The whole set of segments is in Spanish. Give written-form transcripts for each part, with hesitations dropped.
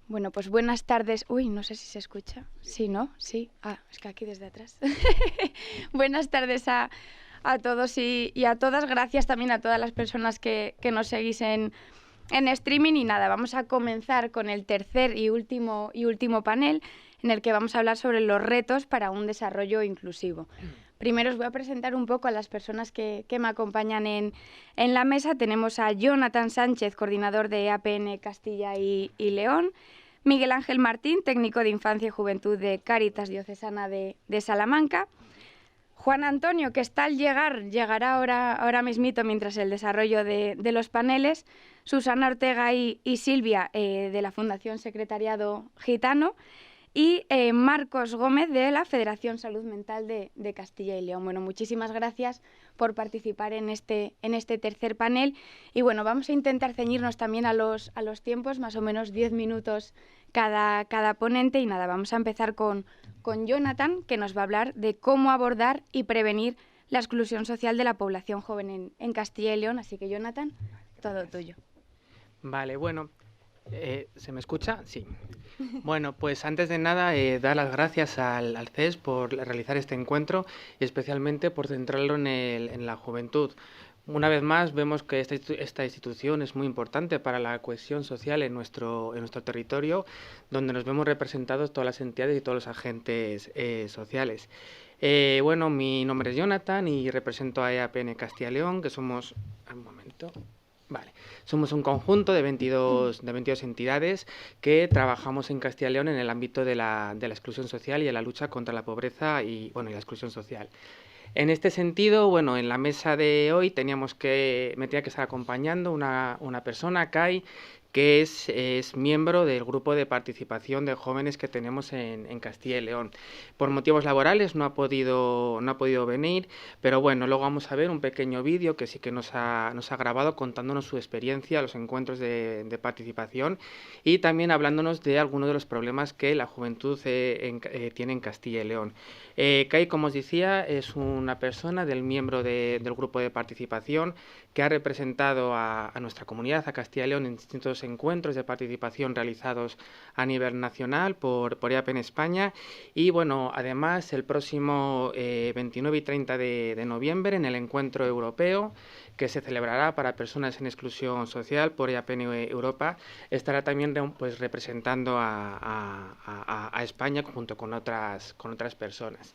Bueno, pues buenas tardes. Uy, no sé si se escucha. Sí, ¿no? Sí. Ah, es que aquí desde atrás. Buenas tardes a todos y a todas. Gracias también a todas las personas que nos seguís en streaming. Y nada, vamos a comenzar con el tercer y último panel, en el que vamos a hablar sobre los retos para un desarrollo inclusivo. Primero os voy a presentar un poco a las personas que me acompañan en la mesa. Tenemos a Jonathan Sánchez, coordinador de APN Castilla y León; Miguel Ángel Martín, técnico de Infancia y Juventud de Cáritas Diocesana de Salamanca; Juan Antonio, que está al llegará ahora mismito mientras el desarrollo de los paneles; Susana Ortega y Silvia, de la Fundación Secretariado Gitano; y Marcos Gómez, de la Federación Salud Mental de Castilla y León. Bueno, muchísimas gracias por participar en este tercer panel. Y bueno, vamos a intentar ceñirnos también a los tiempos, más o menos 10 minutos cada ponente. Y nada, vamos a empezar con Jonathan, que nos va a hablar de cómo abordar y prevenir la exclusión social de la población joven en Castilla y León. Así que, Jonathan, todo tuyo. Vale, bueno, ¿se me escucha? Sí. Bueno, pues antes de nada, dar las gracias al CES por realizar este encuentro y especialmente por centrarlo en la juventud. Una vez más, vemos que esta institución es muy importante para la cohesión social en nuestro territorio, donde nos vemos representados todas las entidades y todos los agentes sociales. Bueno, mi nombre es Jonathan y represento a EAPN Castilla y León, que somos... Un momento... Vale, somos un conjunto de 22 entidades que trabajamos en Castilla y León en el ámbito de la exclusión social y en la lucha contra la pobreza y la exclusión social. En este sentido, bueno, en la mesa de hoy me tenía que estar acompañando una persona, Kai, que es miembro del grupo de participación de jóvenes que tenemos en Castilla y León. Por motivos laborales no ha podido venir, pero bueno, luego vamos a ver un pequeño vídeo que sí que nos ha grabado contándonos su experiencia, los encuentros de participación y también hablándonos de algunos de los problemas que la juventud tiene en Castilla y León. Kai, como os decía, es una persona del grupo de participación que ha representado a nuestra comunidad, a Castilla y León, en distintos encuentros de participación realizados a nivel nacional por EAP en España. Y bueno, además, el próximo 29 y 30 de noviembre, en el encuentro europeo que se celebrará para personas en exclusión social por EAPN Europa, estará también pues representando a España junto con otras personas.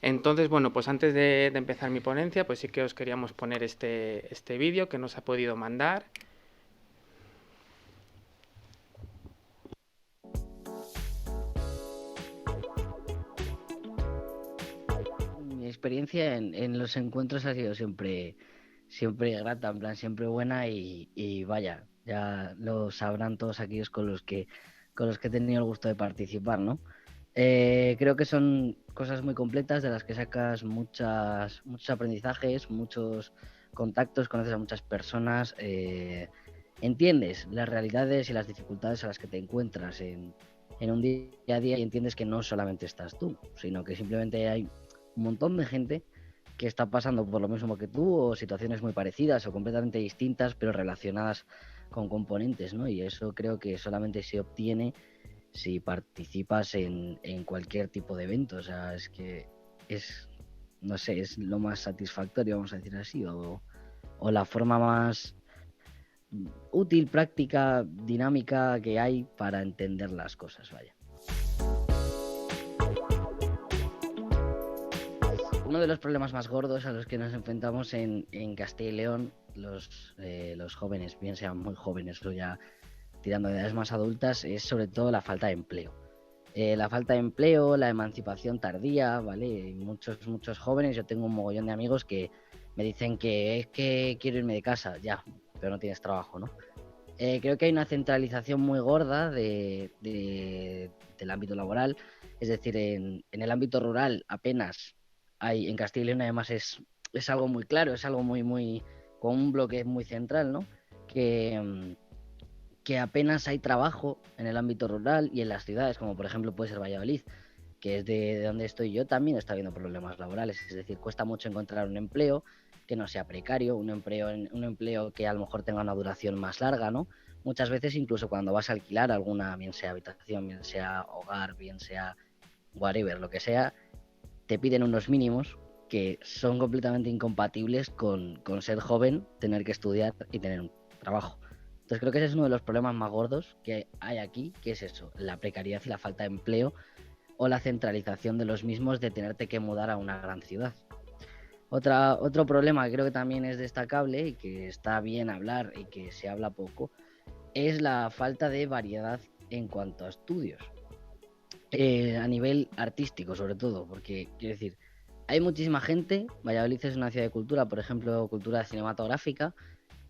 Entonces, bueno, pues antes de empezar mi ponencia, pues sí que os queríamos poner este vídeo que nos ha podido mandar. Mi experiencia en los encuentros ha sido siempre grata, en plan siempre buena y vaya, ya lo sabrán todos aquellos con los que he tenido el gusto de participar, ¿no? Creo que son cosas muy completas de las que sacas muchos aprendizajes, muchos contactos, conoces a muchas personas, entiendes las realidades y las dificultades a las que te encuentras en un día a día y entiendes que no solamente estás tú, sino que simplemente hay un montón de gente que está pasando por lo mismo que tú o situaciones muy parecidas o completamente distintas pero relacionadas con componentes, ¿no? Y eso creo que solamente se obtiene si participas en cualquier tipo de evento. O sea, es que no sé, es lo más satisfactorio, vamos a decir así, o la forma más útil, práctica, dinámica que hay para entender las cosas, vaya. Uno de los problemas más gordos a los que nos enfrentamos en Castilla y León, los jóvenes, bien sean muy jóvenes o ya tirando de edades más adultas, es sobre todo la falta de empleo. La falta de empleo, la emancipación tardía, ¿vale? Muchos jóvenes, yo tengo un mogollón de amigos que me dicen que es que quiero irme de casa, ya, pero no tienes trabajo, ¿no? Creo que hay una centralización muy gorda del ámbito laboral, es decir, en el ámbito rural apenas hay, en Castilla y León además es algo muy claro, es algo muy con un bloque muy central, ¿no? Que apenas hay trabajo en el ámbito rural y en las ciudades, como por ejemplo puede ser Valladolid, que es de donde estoy yo, también está habiendo problemas laborales. Es decir, cuesta mucho encontrar un empleo que no sea precario, un empleo que a lo mejor tenga una duración más larga, ¿no? muchas veces incluso cuando vas a alquilar alguna, bien sea habitación, bien sea hogar, bien sea whatever, lo que sea, te piden unos mínimos que son completamente incompatibles con ser joven, tener que estudiar y tener un trabajo. Entonces creo que ese es uno de los problemas más gordos que hay aquí, que es eso, la precariedad y la falta de empleo o la centralización de los mismos de tenerte que mudar a una gran ciudad. Otro problema que creo que también es destacable y que está bien hablar y que se habla poco es la falta de variedad en cuanto a estudios. A nivel artístico sobre todo, porque quiero decir, hay muchísima gente, Valladolid es una ciudad de cultura, por ejemplo, cultura cinematográfica,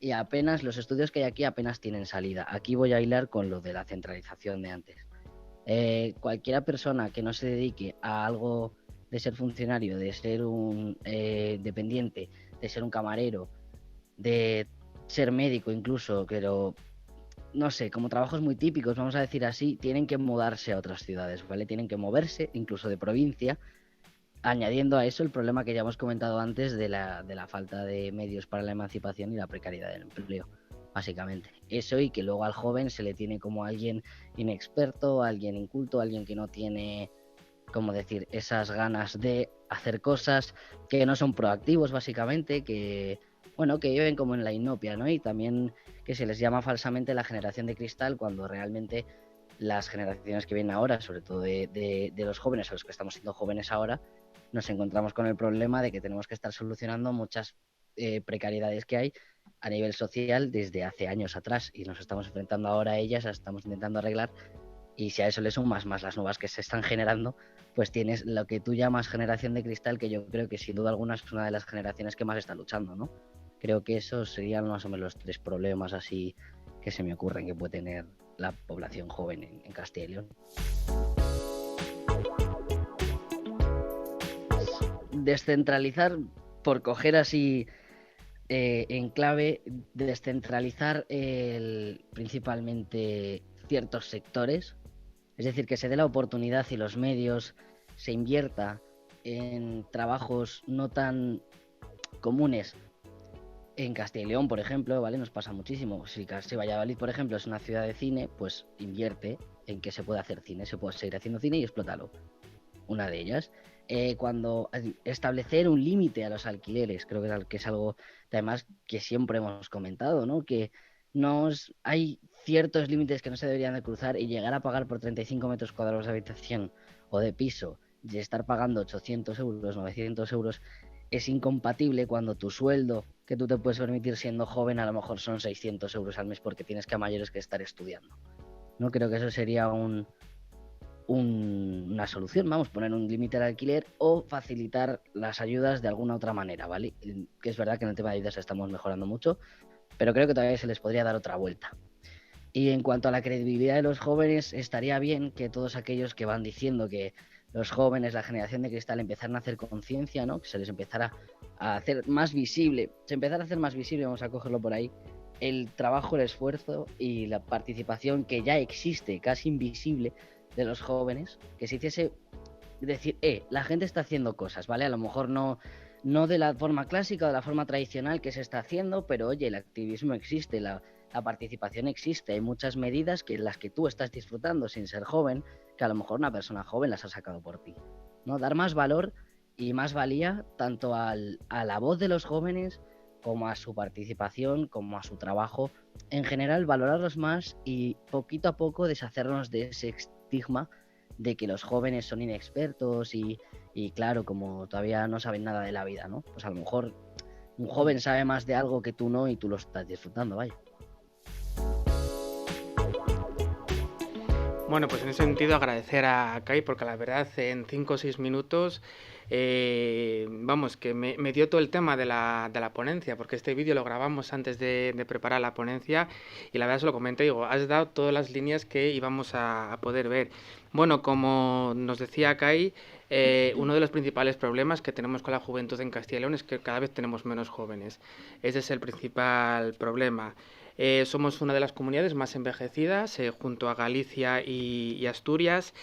y apenas los estudios que hay aquí apenas tienen salida. Aquí voy a hilar con lo de la centralización de antes. Cualquiera persona que no se dedique a algo de ser funcionario, de ser un dependiente, de ser un camarero, de ser médico incluso, pero no sé, como trabajos muy típicos, vamos a decir así, tienen que mudarse a otras ciudades, ¿vale? Tienen que moverse, incluso de provincia, añadiendo a eso el problema que ya hemos comentado antes de la falta de medios para la emancipación y la precariedad del empleo, básicamente. Eso, y que luego al joven se le tiene como alguien inexperto, alguien inculto, alguien que no tiene, como decir, esas ganas de hacer cosas, que no son proactivos básicamente, que bueno, que viven como en la inopia, ¿no? Y también que se les llama falsamente la generación de cristal, cuando realmente las generaciones que vienen ahora, sobre todo de los jóvenes, a los que estamos siendo jóvenes ahora, nos encontramos con el problema de que tenemos que estar solucionando muchas precariedades que hay a nivel social desde hace años atrás, y nos estamos enfrentando ahora a ellas, las estamos intentando arreglar, y si a eso le sumas más las nuevas que se están generando, pues tienes lo que tú llamas generación de cristal, que yo creo que sin duda alguna es una de las generaciones que más está luchando, ¿no? Creo que esos serían más o menos los 3 problemas así que se me ocurren que puede tener la población joven en Castilla y León. Descentralizar, por coger así en clave, descentralizar principalmente ciertos sectores, es decir, que se dé la oportunidad y los medios se invierta en trabajos no tan comunes. En Castilla y León, por ejemplo, ¿vale? Nos pasa muchísimo. Si Valladolid, por ejemplo, es una ciudad de cine, pues invierte en que se puede hacer cine, se puede seguir haciendo cine y explótalo. Una de ellas. Cuando establecer un límite a los alquileres, creo que es algo, además, que siempre hemos comentado, ¿no? Que hay ciertos límites que no se deberían de cruzar, y llegar a pagar por 35 metros cuadrados de habitación o de piso, y estar pagando 800 euros, 900 euros, es incompatible cuando tu sueldo que tú te puedes permitir siendo joven a lo mejor son 600 euros al mes, porque tienes que a mayores que estar estudiando. No creo que eso sería una solución, vamos, poner un límite al alquiler o facilitar las ayudas de alguna otra manera, ¿vale? Que es verdad que en el tema de ayudas estamos mejorando mucho, pero creo que todavía se les podría dar otra vuelta. Y en cuanto a la credibilidad de los jóvenes, estaría bien que todos aquellos que van diciendo que los jóvenes, la generación de cristal, empezaran a hacer conciencia, ¿no? Que se les empezara a hacer más visible, vamos a cogerlo por ahí, el trabajo, el esfuerzo y la participación que ya existe, casi invisible, de los jóvenes, que se hiciese decir, la gente está haciendo cosas, ¿vale? A lo mejor no de la forma clásica o de la forma tradicional que se está haciendo, pero oye, el activismo existe, la participación existe, hay muchas medidas que las que tú estás disfrutando sin ser joven, que a lo mejor una persona joven las ha sacado por ti, ¿no? Dar más valor y más valía tanto a la voz de los jóvenes, como a su participación, como a su trabajo, en general valorarlos más y poquito a poco deshacernos de ese estigma de que los jóvenes son inexpertos y claro, como todavía no saben nada de la vida, ¿no? Pues a lo mejor un joven sabe más de algo que tú no, y tú lo estás disfrutando, vaya. Bueno, pues en ese sentido agradecer a Kai, porque la verdad en 5 o 6 minutos, vamos, que me dio todo el tema de la ponencia, porque este vídeo lo grabamos antes de preparar la ponencia, y la verdad se lo comenté, digo, has dado todas las líneas que íbamos a poder ver. Bueno, como nos decía Kai, uno de los principales problemas que tenemos con la juventud en Castilla y León es que cada vez tenemos menos jóvenes. Ese es el principal problema. Somos una de las comunidades más envejecidas, junto a Galicia y Asturias,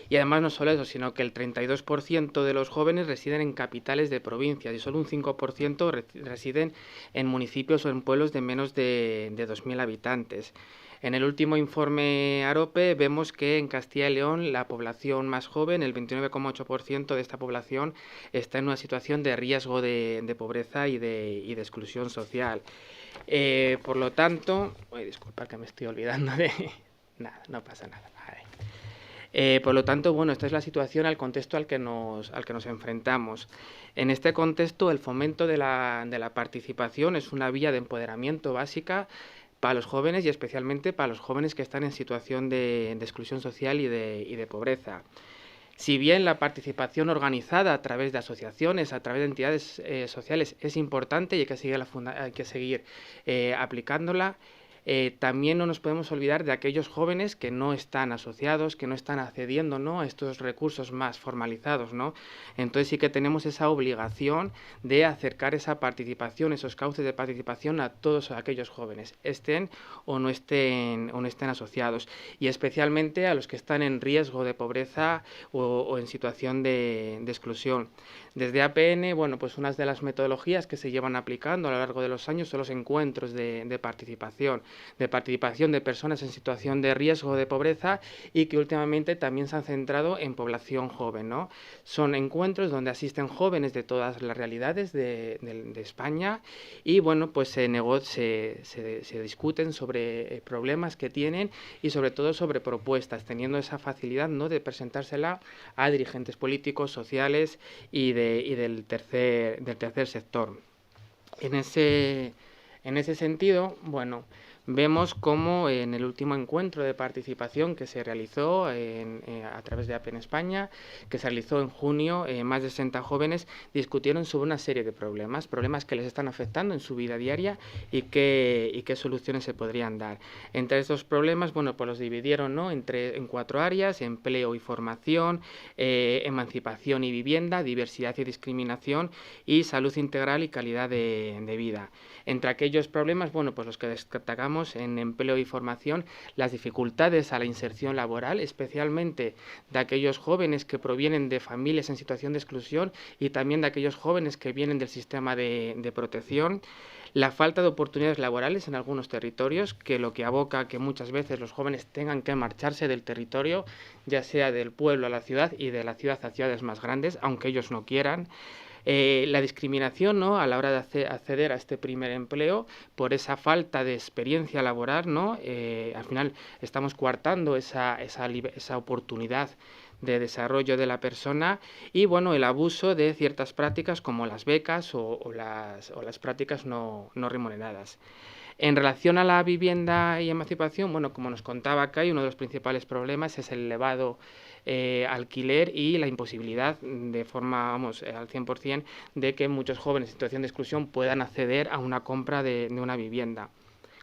y además no solo eso, sino que el 32% de los jóvenes residen en capitales de provincias y solo un 5% residen en municipios o en pueblos de menos de 2.000 habitantes. En el último informe AROPE vemos que en Castilla y León la población más joven, el 29,8% de esta población, está en una situación de riesgo de pobreza y de exclusión social. Por lo tanto, disculpa que me estoy olvidando de... Nada, no pasa nada. Por lo tanto, bueno, esta es la situación, al contexto al que nos enfrentamos. En este contexto, el fomento de la participación es una vía de empoderamiento básica para los jóvenes y especialmente para los jóvenes que están en situación de exclusión social y de pobreza. Si bien la participación organizada a través de asociaciones, a través de entidades sociales es importante y hay que seguir aplicándola, también no nos podemos olvidar de aquellos jóvenes que no están asociados, que no están accediendo, ¿no?, a estos recursos más formalizados, ¿no? Entonces sí que tenemos esa obligación de acercar esa participación, esos cauces de participación a todos aquellos jóvenes, estén o no estén asociados, y especialmente a los que están en riesgo de pobreza o en situación de exclusión. Desde APN, bueno, pues unas de las metodologías que se llevan aplicando a lo largo de los años son los encuentros de participación de personas en situación de riesgo de pobreza y que últimamente también se han centrado en población joven, ¿no? Son encuentros donde asisten jóvenes de todas las realidades de España y, bueno, pues se discuten sobre problemas que tienen y sobre todo sobre propuestas, teniendo esa facilidad, ¿no?, de presentársela a dirigentes políticos, sociales y del tercer sector. En ese sentido, bueno, vemos cómo en el último encuentro de participación que se realizó a través de APN España, que se realizó en junio, más de 60 jóvenes discutieron sobre una serie de problemas que les están afectando en su vida diaria y qué soluciones se podrían dar. Entre estos problemas, bueno, pues los dividieron, ¿no?, en 4 áreas: empleo y formación, emancipación y vivienda, diversidad y discriminación y salud integral y calidad de vida. Entre aquellos problemas, bueno, pues los que destacamos en empleo y formación, las dificultades a la inserción laboral, especialmente de aquellos jóvenes que provienen de familias en situación de exclusión y también de aquellos jóvenes que vienen del sistema de protección. La falta de oportunidades laborales en algunos territorios, que lo que aboca a que muchas veces los jóvenes tengan que marcharse del territorio, ya sea del pueblo a la ciudad y de la ciudad a ciudades más grandes, aunque ellos no quieran. La discriminación, ¿no?, a la hora de acceder a este primer empleo por esa falta de experiencia laboral, ¿no? Al final estamos coartando esa oportunidad de desarrollo de la persona y, bueno, el abuso de ciertas prácticas como las becas o las prácticas no remuneradas. En relación a la vivienda y emancipación, bueno, como nos contaba Kai, uno de los principales problemas es el elevado alquiler y la imposibilidad de forma, vamos, al 100% de que muchos jóvenes en situación de exclusión puedan acceder a una compra de una vivienda.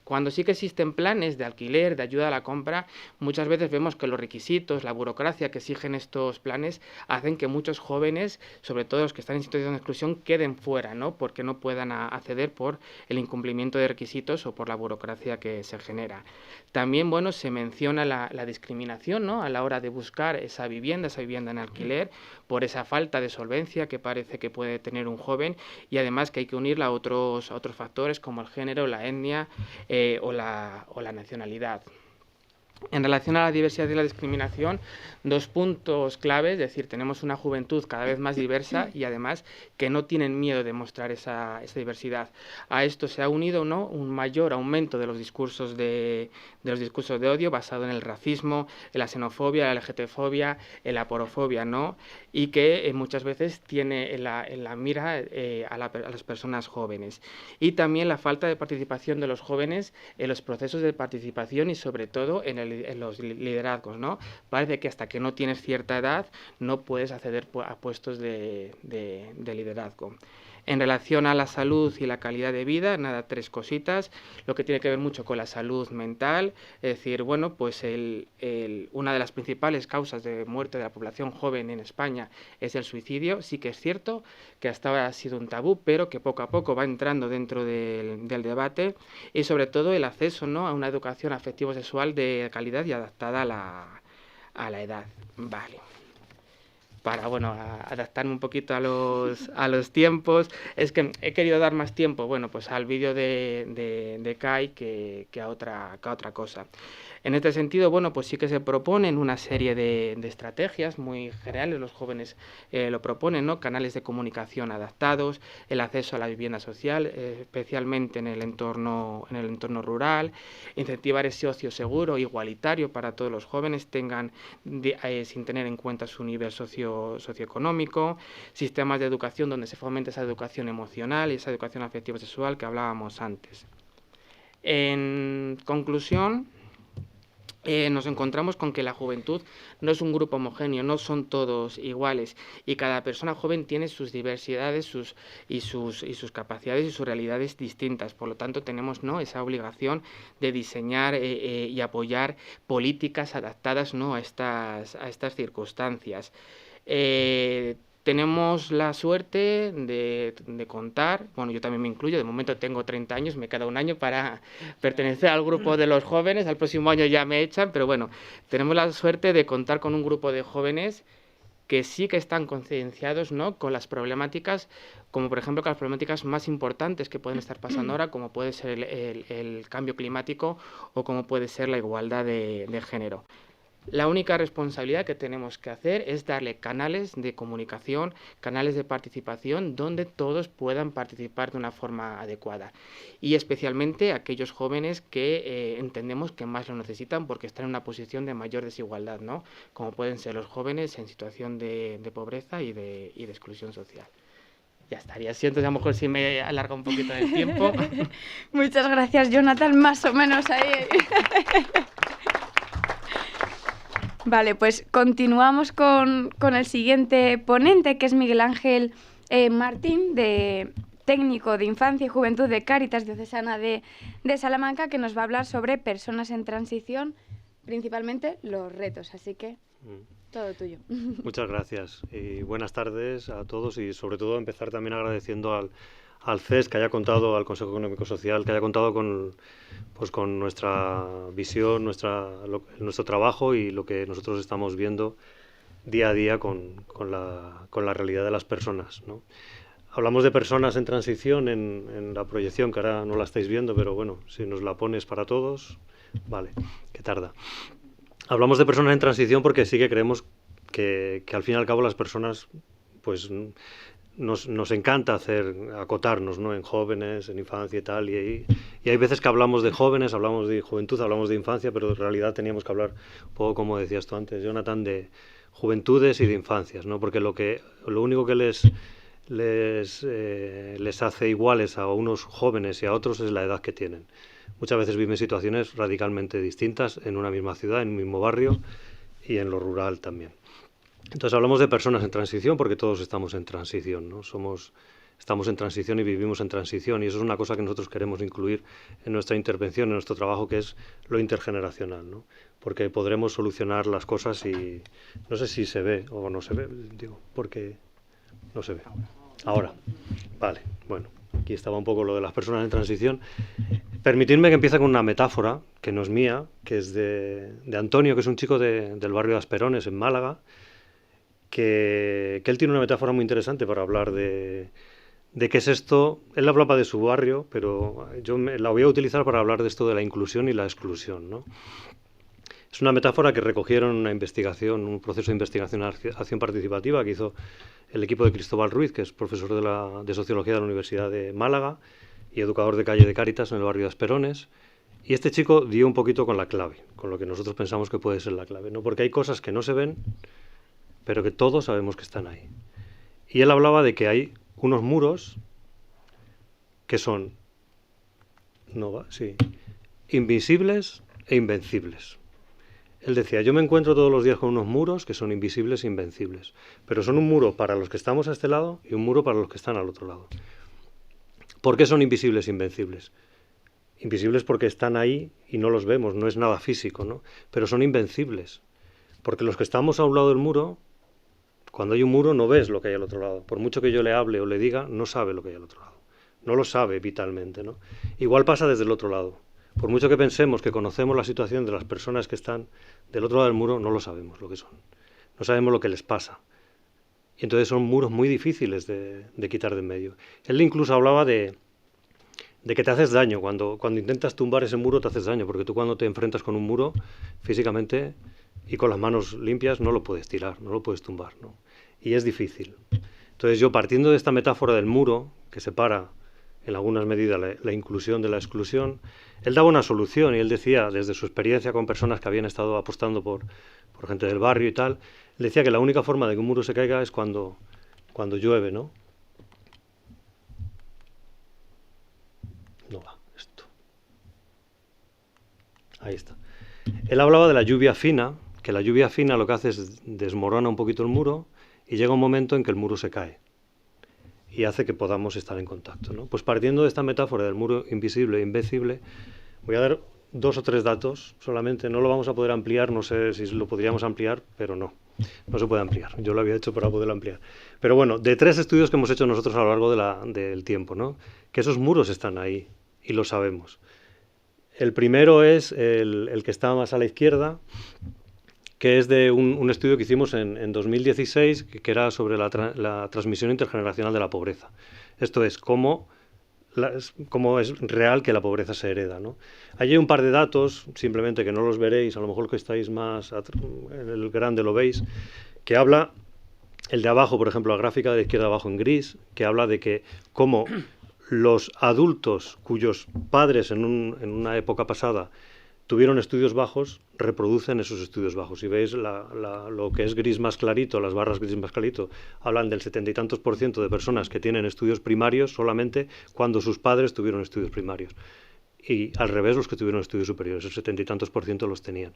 Cuando sí que existen planes de alquiler, de ayuda a la compra, muchas veces vemos que los requisitos, la burocracia que exigen estos planes hacen que muchos jóvenes, sobre todo los que están en situación de exclusión, queden fuera, ¿no?, porque no puedan acceder por el incumplimiento de requisitos o por la burocracia que se genera. También, bueno, se menciona la discriminación, ¿no?, a la hora de buscar esa vivienda en alquiler, por esa falta de solvencia que parece que puede tener un joven y además que hay que unirla a otros factores como el género, la etnia o la nacionalidad. En relación a la diversidad y la discriminación, 2 puntos claves, es decir, tenemos una juventud cada vez más diversa y además que no tienen miedo de mostrar esa diversidad. A esto se ha unido, ¿no?, un mayor aumento de los discursos de odio basado en el racismo, en la xenofobia, la LGTfobia, en la porofobia, ¿no?, y que muchas veces tiene en la mira a las personas jóvenes. Y también la falta de participación de los jóvenes en los procesos de participación y sobre todo en los liderazgos, ¿no? Parece que hasta que no tienes cierta edad no puedes acceder a puestos de liderazgo. En relación a la salud y la calidad de vida, nada, 3 cositas. Lo que tiene que ver mucho con la salud mental, es decir, bueno, pues una de las principales causas de muerte de la población joven en España es el suicidio. Sí que es cierto que hasta ahora ha sido un tabú, pero que poco a poco va entrando dentro del debate y sobre todo el acceso, ¿no?, a una educación afectivo-sexual de calidad y adaptada a la edad. Vale. para adaptarme un poquito a los tiempos. Es que he querido dar más tiempo, pues al vídeo de Kai que a otra cosa. En este sentido, pues sí que se proponen una serie de estrategias muy generales, los jóvenes lo proponen, ¿no? Canales de comunicación adaptados, el acceso a la vivienda social, especialmente en el entorno rural, incentivar ese ocio seguro, igualitario para todos los jóvenes, sin tener en cuenta su nivel socioeconómico, sistemas de educación donde se fomente esa educación emocional y esa educación afectiva sexual que hablábamos antes. En conclusión, nos encontramos con que la juventud no es un grupo homogéneo, no son todos iguales y cada persona joven tiene sus diversidades sus capacidades y sus realidades distintas. Por lo tanto, tenemos, ¿no?, esa obligación de diseñar y apoyar políticas adaptadas, ¿no?, a estas circunstancias. Tenemos la suerte de contar, yo también me incluyo, de momento tengo 30 años, me queda un año para pertenecer al grupo de los jóvenes, al próximo año ya me echan, pero tenemos la suerte de contar con un grupo de jóvenes que sí que están concienciados, ¿no?, con las problemáticas, como por ejemplo con las problemáticas más importantes que pueden estar pasando ahora, como puede ser el cambio climático o como puede ser la igualdad de género. La única responsabilidad que tenemos que hacer es darle canales de comunicación, canales de participación, donde todos puedan participar de una forma adecuada. Y especialmente aquellos jóvenes que entendemos que más lo necesitan porque están en una posición de mayor desigualdad, ¿no?, como pueden ser los jóvenes en situación de pobreza y de exclusión social. Ya estaría, siento a lo mejor si me alarga un poquito el tiempo. Muchas gracias, Jonathan, más o menos ahí. Vale, pues continuamos con el siguiente ponente, que es Miguel Ángel Martín, técnico de Infancia y Juventud de Cáritas Diocesana de Salamanca, que nos va a hablar sobre personas en transición, principalmente los retos. Así que todo tuyo. Muchas gracias y buenas tardes a todos, y sobre todo empezar también agradeciendo al CES que haya contado, al Consejo Económico Social, que haya contado con nuestra visión, nuestro trabajo y lo que nosotros estamos viendo día a día con la realidad de las personas, ¿no? Hablamos de personas en transición en la proyección, que ahora no la estáis viendo, pero bueno, si nos la pones para todos, vale, que tarda. Hablamos de personas en transición porque sí que creemos que al fin y al cabo las personas, pues nos encanta acotarnos, ¿no?, en jóvenes, en infancia y tal, y hay veces que hablamos de jóvenes, hablamos de juventud, hablamos de infancia, pero en realidad teníamos que hablar un poco, como decías tú antes, Jonathan, de juventudes y de infancias, ¿no?, porque lo único que les hace iguales a unos jóvenes y a otros es la edad que tienen. Muchas veces viven situaciones radicalmente distintas en una misma ciudad, en un mismo barrio y en lo rural también. Entonces hablamos de personas en transición porque todos estamos en transición, ¿no? Estamos en transición y vivimos en transición, y eso es una cosa que nosotros queremos incluir en nuestra intervención, en nuestro trabajo, que es lo intergeneracional, ¿no? Porque podremos solucionar las cosas y no sé si se ve o no se ve, digo, porque no se ve. Ahora, vale, bueno, aquí estaba un poco lo de las personas en transición. Permitidme que empiece con una metáfora que no es mía, que es de Antonio, que es un chico del barrio de Asperones, en Málaga, que él tiene una metáfora muy interesante para hablar de qué es esto. Él hablaba de su barrio, pero yo la voy a utilizar para hablar de esto de la inclusión y la exclusión, ¿no? Es una metáfora que recogieron una investigación, un proceso de investigación acción participativa que hizo el equipo de Cristóbal Ruiz, que es profesor de Sociología de la Universidad de Málaga y educador de calle de Cáritas en el barrio de Asperones. Y este chico dio un poquito con la clave, con lo que nosotros pensamos que puede ser la clave, ¿no? Porque hay cosas que no se ven, pero que todos sabemos que están ahí. Y él hablaba de que hay unos muros que son invisibles e invencibles. Él decía, yo me encuentro todos los días con unos muros que son invisibles e invencibles, pero son un muro para los que estamos a este lado y un muro para los que están al otro lado. ¿Por qué son invisibles e invencibles? Invisibles porque están ahí y no los vemos, no es nada físico, ¿no? Pero son invencibles, porque los que estamos a un lado del muro, cuando hay un muro no ves lo que hay al otro lado. Por mucho que yo le hable o le diga, no sabe lo que hay al otro lado. No lo sabe vitalmente, ¿no? Igual pasa desde el otro lado. Por mucho que pensemos que conocemos la situación de las personas que están del otro lado del muro, no lo sabemos lo que son. No sabemos lo que les pasa. Y entonces son muros muy difíciles de quitar de en medio. Él incluso hablaba de que te haces daño. Cuando intentas tumbar ese muro te haces daño, porque tú cuando te enfrentas con un muro físicamente y con las manos limpias no lo puedes tirar, no lo puedes tumbar, ¿no? Y es difícil. Entonces yo, partiendo de esta metáfora del muro, que separa en algunas medidas la inclusión de la exclusión, él daba una solución y él decía, desde su experiencia con personas que habían estado apostando por gente del barrio y tal, él decía que la única forma de que un muro se caiga es cuando llueve, ¿no? No va esto. Ahí está. Él hablaba de la lluvia fina, que la lluvia fina lo que hace es desmorona un poquito el muro y llega un momento en que el muro se cae y hace que podamos estar en contacto, ¿no? Pues partiendo de esta metáfora del muro invisible e invencible, voy a dar 2 o 3 datos solamente. No lo vamos a poder ampliar, no sé si lo podríamos ampliar, pero no se puede ampliar. Yo lo había hecho para poderlo ampliar. Pero bueno, de 3 estudios que hemos hecho nosotros a lo largo del tiempo, ¿no? Que esos muros están ahí y lo sabemos. El primero es el que está más a la izquierda, que es de un estudio que hicimos en 2016, que era sobre la transmisión intergeneracional de la pobreza. Esto es, cómo es real que la pobreza se hereda, ¿no? Hay un par de datos, simplemente que no los veréis, a lo mejor que estáis más en el grande lo veis, que habla, el de abajo, por ejemplo, la gráfica de la izquierda abajo en gris, que habla de que cómo los adultos cuyos padres en una época pasada tuvieron estudios bajos, reproducen esos estudios bajos. Si veis lo que es gris más clarito, las barras gris más clarito, hablan del 70 y tantos % de personas que tienen estudios primarios solamente cuando sus padres tuvieron estudios primarios. Y al revés, los que tuvieron estudios superiores, el 70 y tantos % los tenían.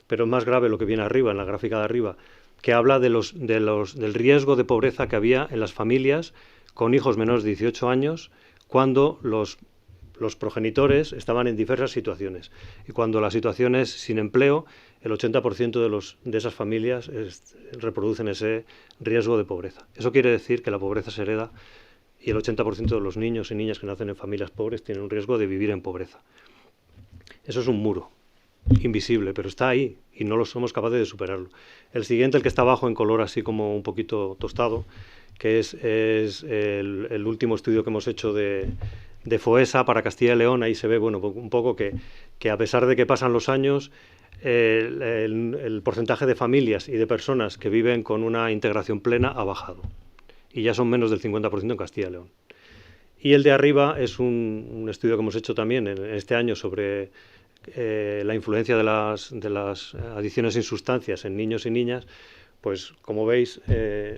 Pero es más grave lo que viene arriba, en la gráfica de arriba, que habla del riesgo de pobreza que había en las familias con hijos menores de 18 años cuando los progenitores estaban en diversas situaciones. Y cuando la situación es sin empleo, el 80% de esas familias reproducen ese riesgo de pobreza. Eso quiere decir que la pobreza se hereda y el 80% de los niños y niñas que nacen en familias pobres tienen un riesgo de vivir en pobreza. Eso es un muro invisible, pero está ahí y no somos capaces de superarlo. El siguiente, el que está abajo en color así como un poquito tostado, que es el último estudio que hemos hecho de FOESA para Castilla y León. Ahí se ve, bueno, un poco que a pesar de que pasan los años, el porcentaje de familias y de personas que viven con una integración plena ha bajado. Y ya son menos del 50% en Castilla y León. Y el de arriba es un estudio que hemos hecho también este año sobre la influencia de las adicciones sin sustancias en niños y niñas. Pues como veis,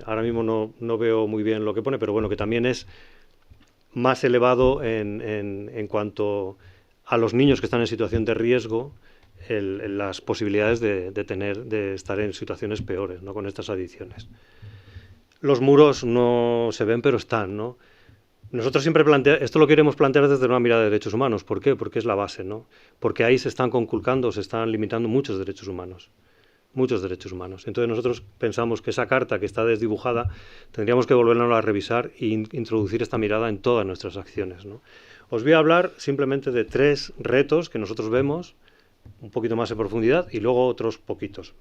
ahora mismo no veo muy bien lo que pone, pero bueno, que también es más elevado en cuanto a los niños que están en situación de riesgo, las posibilidades de estar en situaciones peores, ¿no?, con estas adicciones. Los muros no se ven, pero están, ¿no? Nosotros siempre esto lo queremos plantear desde una mirada de derechos humanos. ¿Por qué? Porque es la base, ¿no? Porque ahí se están conculcando, se están limitando muchos derechos humanos. Muchos derechos humanos. Entonces nosotros pensamos que esa carta que está desdibujada tendríamos que volverla a revisar e introducir esta mirada en todas nuestras acciones, ¿no? Os voy a hablar simplemente de 3 retos que nosotros vemos un poquito más en profundidad y luego otros poquitos.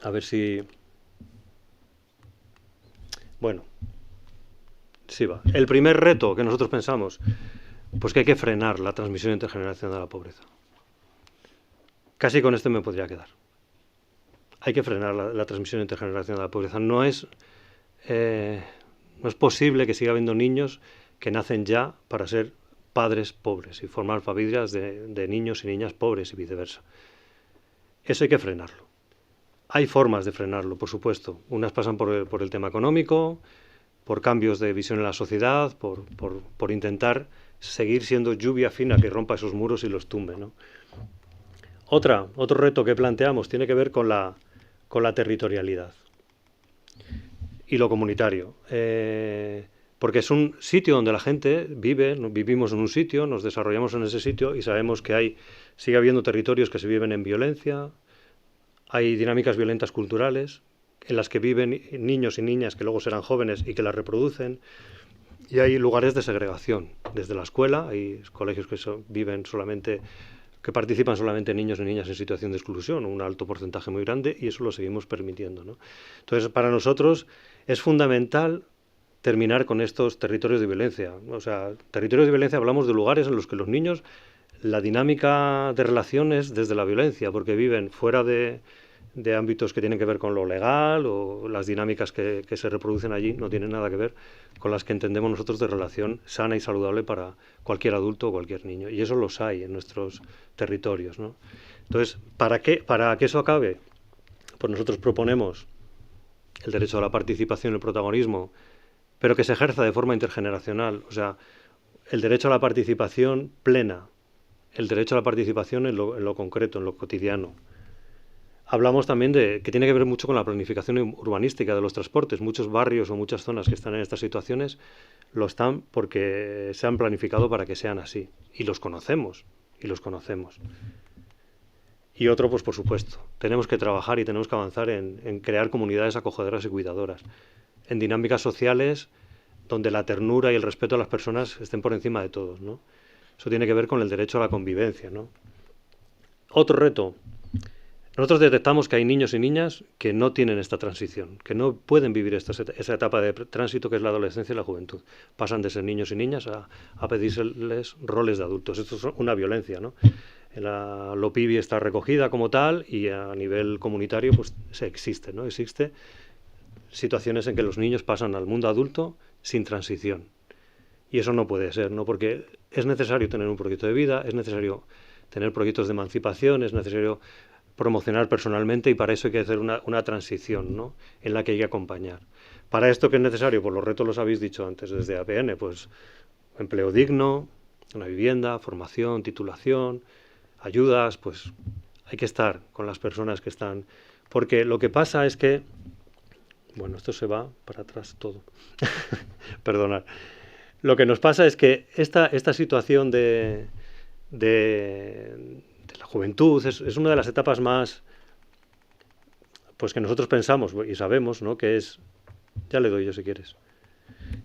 A ver si... Bueno, sí va. El primer reto que nosotros pensamos, pues que hay que frenar la transmisión intergeneracional de la pobreza. Casi con este me podría quedar. Hay que frenar la transmisión intergeneracional de la pobreza. No es posible que siga habiendo niños que nacen ya para ser padres pobres y formar familias de niños y niñas pobres y viceversa. Eso hay que frenarlo. Hay formas de frenarlo, por supuesto. Unas pasan por el tema económico, por cambios de visión en la sociedad, por intentar seguir siendo lluvia fina que rompa esos muros y los tumbe, ¿no? Otro reto que planteamos tiene que ver con la territorialidad y lo comunitario. Porque es un sitio donde la gente vive, vivimos en un sitio, nos desarrollamos en ese sitio y sabemos que sigue habiendo territorios que se viven en violencia, hay dinámicas violentas culturales en las que viven niños y niñas que luego serán jóvenes y que las reproducen, y hay lugares de segregación. Desde la escuela, hay colegios que viven solamente que participan solamente niños y niñas en situación de exclusión, un alto porcentaje muy grande, y eso lo seguimos permitiendo, ¿no? Entonces, para nosotros es fundamental terminar con estos territorios de violencia. O sea, territorios de violencia hablamos de lugares en los que los niños, la dinámica de relaciones desde la violencia, porque viven fuera de ámbitos que tienen que ver con lo legal, o las dinámicas que se reproducen allí no tienen nada que ver con las que entendemos nosotros de relación sana y saludable para cualquier adulto o cualquier niño. Y eso los hay en nuestros territorios, ¿no? Entonces, para que eso acabe, pues nosotros proponemos el derecho a la participación y el protagonismo, pero que se ejerza de forma intergeneracional. O sea, el derecho a la participación plena, el derecho a la participación en lo concreto, en lo cotidiano. Hablamos también de que tiene que ver mucho con la planificación urbanística de los transportes. Muchos barrios o muchas zonas que están en estas situaciones lo están porque se han planificado para que sean así. Y los conocemos, Y otro, pues por supuesto, tenemos que trabajar y tenemos que avanzar en crear comunidades acogedoras y cuidadoras, en dinámicas sociales donde la ternura y el respeto a las personas estén por encima de todos, ¿no? Eso tiene que ver con el derecho a la convivencia, ¿no? Otro reto. Nosotros detectamos que hay niños y niñas que no tienen esta transición, que no pueden vivir esa etapa de tránsito que es la adolescencia y la juventud. Pasan de ser niños y niñas a pedírseles roles de adultos. Esto es una violencia, ¿no? La LOPIBI está recogida como tal y a nivel comunitario pues existe, ¿no? Existe situaciones en que los niños pasan al mundo adulto sin transición. Y eso no puede ser, ¿no? Porque es necesario tener un proyecto de vida, es necesario tener proyectos de emancipación, es necesario promocionar personalmente, y para eso hay que hacer una transición, ¿no? En la que hay que acompañar. Para esto, ¿qué es necesario? Pues los retos los habéis dicho antes desde APN, pues empleo digno, una vivienda, formación, titulación, ayudas, pues hay que estar con las personas que están. Porque lo que pasa es que, bueno, esto se va para atrás todo, perdonad. Lo que nos pasa es que esta situación de la juventud es una de las etapas más, pues que nosotros pensamos y sabemos, ¿no? Que es, ya le doy yo si quieres,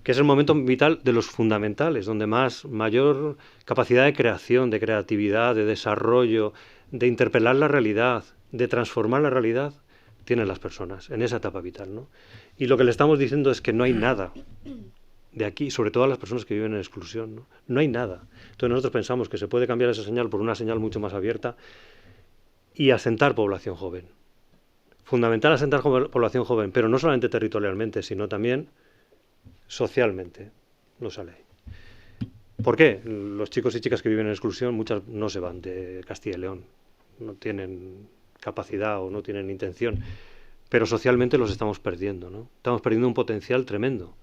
que es el momento vital de los fundamentales, donde mayor capacidad de creación, de creatividad, de desarrollo, de interpelar la realidad, de transformar la realidad, tienen las personas en esa etapa vital, ¿no? Y lo que le estamos diciendo es que no hay nada de aquí, sobre todo a las personas que viven en exclusión, ¿no? No hay nada. Entonces nosotros pensamos que se puede cambiar esa señal por una señal mucho más abierta y asentar población joven. Fundamental asentar población joven, pero no solamente territorialmente, sino también socialmente. No sale ahí. ¿Por qué? Los chicos y chicas que viven en exclusión, muchas no se van de Castilla y León. No tienen capacidad o no tienen intención. Pero socialmente los estamos perdiendo, ¿no? Estamos perdiendo un potencial tremendo.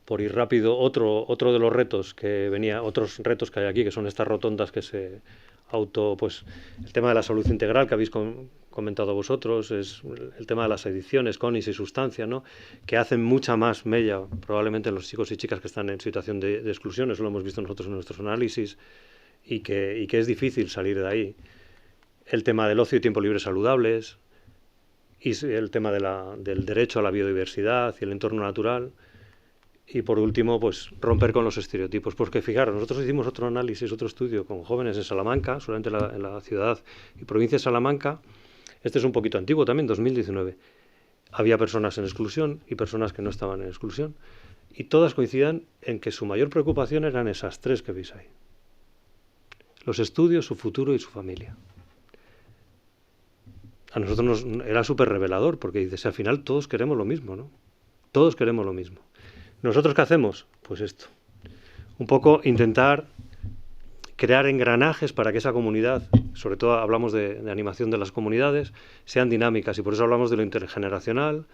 Por ir rápido, otro de los retos otros retos que hay aquí, que son estas rotondas que se pues el tema de la salud integral que habéis comentado vosotros, es el tema de las adicciones, CONIS y sustancia, ¿no? Que hacen mucha más mella probablemente en los chicos y chicas que están en situación de exclusión. Eso lo hemos visto nosotros en nuestros análisis, y que es difícil salir de ahí. El tema del ocio y tiempo libre saludables, y el tema del derecho a la biodiversidad y el entorno natural. Y por último, pues romper con los estereotipos. Porque fijaros, nosotros hicimos otro análisis, otro estudio con jóvenes en Salamanca, solamente en la ciudad y provincia de Salamanca. Este es un poquito antiguo también, 2019. Había personas en exclusión y personas que no estaban en exclusión. Y todas coincidan en que su mayor preocupación eran esas tres que veis ahí. Los estudios, su futuro y su familia. A nosotros era súper revelador, porque dices, al final todos queremos lo mismo, ¿no? Todos queremos lo mismo. ¿Nosotros qué hacemos? Pues esto. Un poco intentar crear engranajes para que esa comunidad, sobre todo hablamos de animación de las comunidades, sean dinámicas, y por eso hablamos de lo intergeneracional,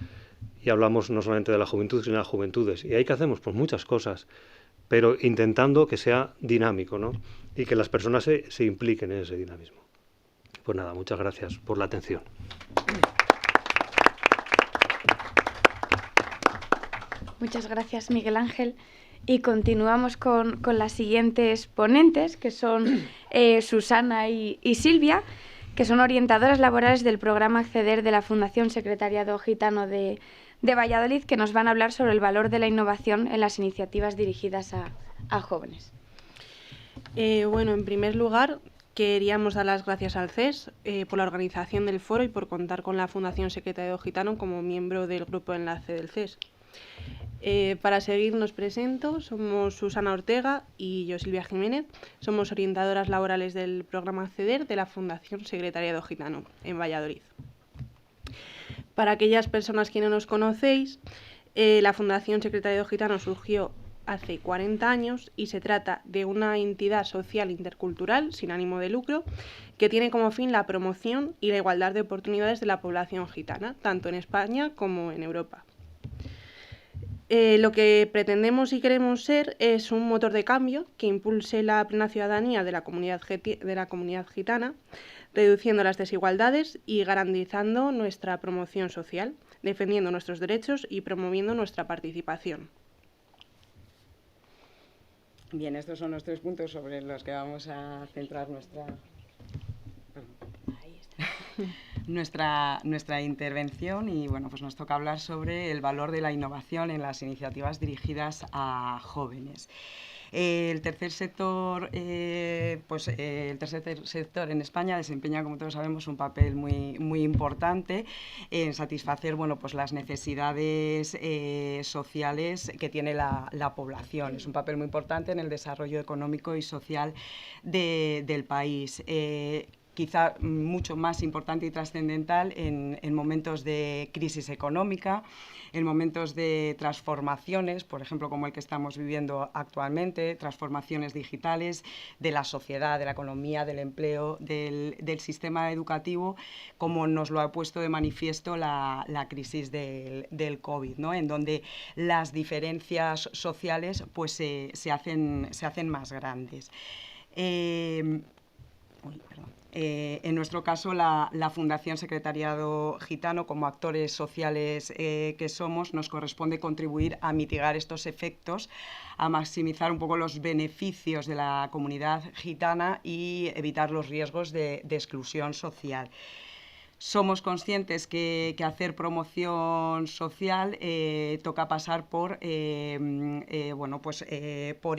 y hablamos no solamente de la juventud, sino de las juventudes. ¿Y ahí qué hacemos? Pues muchas cosas, pero intentando que sea dinámico, ¿no? Y que las personas se impliquen en ese dinamismo. Pues nada, muchas gracias por la atención. Muchas gracias, Miguel Ángel. Y continuamos con las siguientes ponentes, que son Susana y Silvia, que son orientadoras laborales del programa Acceder de la Fundación Secretariado Gitano de Valladolid, que nos van a hablar sobre el valor de la innovación en las iniciativas dirigidas a jóvenes. Bueno, en primer lugar, queríamos dar las gracias al CES por la organización del foro y por contar con la Fundación Secretariado Gitano como miembro del grupo de enlace del CES. Para seguir nos presento, somos Susana Ortega y yo Silvia Jiménez, somos orientadoras laborales del programa Acceder de la Fundación Secretariado Gitano en Valladolid. Para aquellas personas que no nos conocéis, la Fundación Secretariado Gitano surgió hace 40 años y se trata de una entidad social intercultural sin ánimo de lucro que tiene como fin la promoción y la igualdad de oportunidades de la población gitana, tanto en España como en Europa. Lo que pretendemos y queremos ser es un motor de cambio que impulse la plena ciudadanía de la comunidad gitana, reduciendo las desigualdades y garantizando nuestra promoción social, defendiendo nuestros derechos y promoviendo nuestra participación. Bien, estos son los 3 puntos sobre los que vamos a centrar nuestra intervención y bueno, pues nos toca hablar sobre el valor de la innovación en las iniciativas dirigidas a jóvenes. El tercer sector en España desempeña, como todos sabemos, un papel muy importante en satisfacer, bueno, pues las necesidades sociales que tiene la población. Es un papel muy importante en el desarrollo económico y social del país. Quizá mucho más importante y trascendental en momentos de crisis económica, en momentos de transformaciones, por ejemplo, como el que estamos viviendo actualmente, transformaciones digitales de la sociedad, de la economía, del empleo, del sistema educativo, como nos lo ha puesto de manifiesto la crisis del COVID, ¿no? En donde las diferencias sociales pues, se hacen más grandes. En nuestro caso, la Fundación Secretariado Gitano, como actores sociales que somos, nos corresponde contribuir a mitigar estos efectos, a maximizar un poco los beneficios de la comunidad gitana y evitar los riesgos de exclusión social. Somos conscientes que hacer promoción social toca pasar por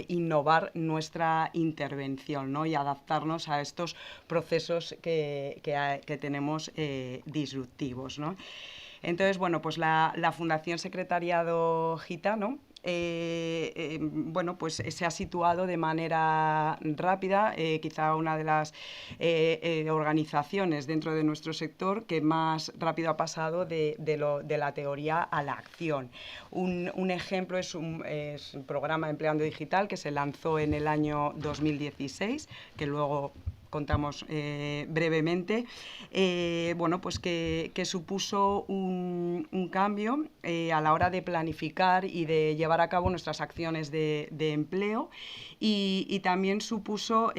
innovar nuestra intervención, ¿no? Y adaptarnos a estos procesos que tenemos disruptivos, ¿no? Entonces, bueno, pues la Fundación Secretariado Gitano pues se ha situado de manera rápida, quizá una de las organizaciones dentro de nuestro sector que más rápido ha pasado de la teoría a la acción. Un ejemplo es un programa Empleando Digital que se lanzó en el año 2016, que luego contamos brevemente, pues que supuso un cambio a la hora de planificar y de llevar a cabo nuestras acciones de empleo y también supuso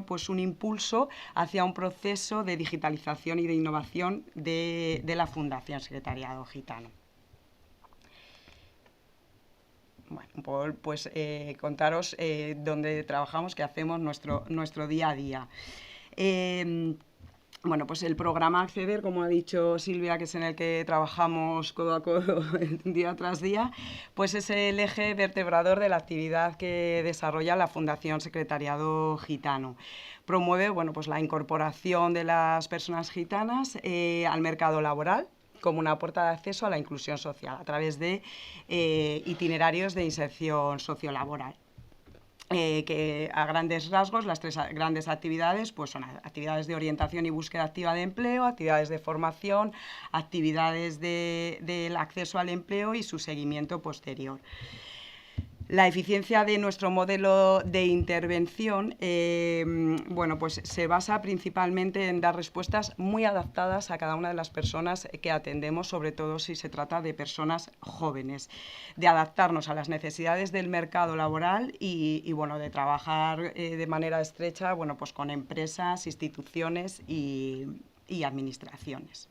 pues un impulso hacia un proceso de digitalización y de innovación de la Fundación Secretariado Gitano. Bueno, pues contaros dónde trabajamos, qué hacemos, nuestro día a día. Bueno, pues el programa Acceder, como ha dicho Silvia, que es en el que trabajamos codo a codo día tras día, pues es el eje vertebrador de la actividad que desarrolla la Fundación Secretariado Gitano. Promueve, bueno, pues la incorporación de las personas gitanas al mercado laboral, como una puerta de acceso a la inclusión social a través de itinerarios de inserción sociolaboral. Que a grandes rasgos las 3 grandes actividades pues son actividades de orientación y búsqueda activa de empleo, actividades de formación, actividades del acceso al empleo y su seguimiento posterior. La eficiencia de nuestro modelo de intervención pues se basa principalmente en dar respuestas muy adaptadas a cada una de las personas que atendemos, sobre todo si se trata de personas jóvenes, de adaptarnos a las necesidades del mercado laboral y de trabajar de manera estrecha pues con empresas, instituciones y administraciones.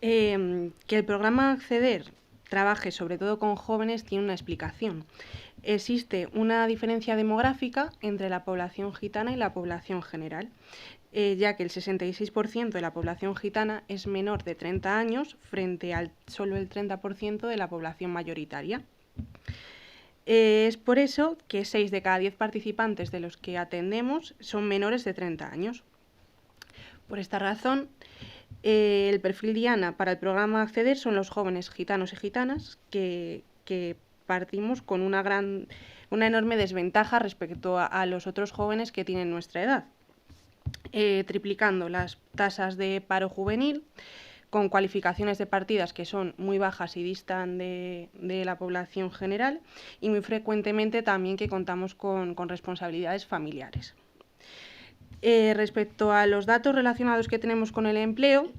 Que el programa Acceder trabaje sobre todo con jóvenes tiene una explicación. Existe una diferencia demográfica entre la población gitana y la población general, ya que el 66% de la población gitana es menor de 30 años frente al solo el 30% de la población mayoritaria. Es por eso que 6 de cada 10 participantes de los que atendemos son menores de 30 años. Por esta razón, el perfil diana para el programa Acceder son los jóvenes gitanos y gitanas que partimos con una enorme desventaja respecto a los otros jóvenes que tienen nuestra edad, triplicando las tasas de paro juvenil, con cualificaciones de partidas que son muy bajas y distan de la población general, y muy frecuentemente también que contamos con responsabilidades familiares. Respecto a los datos relacionados que tenemos con el empleo,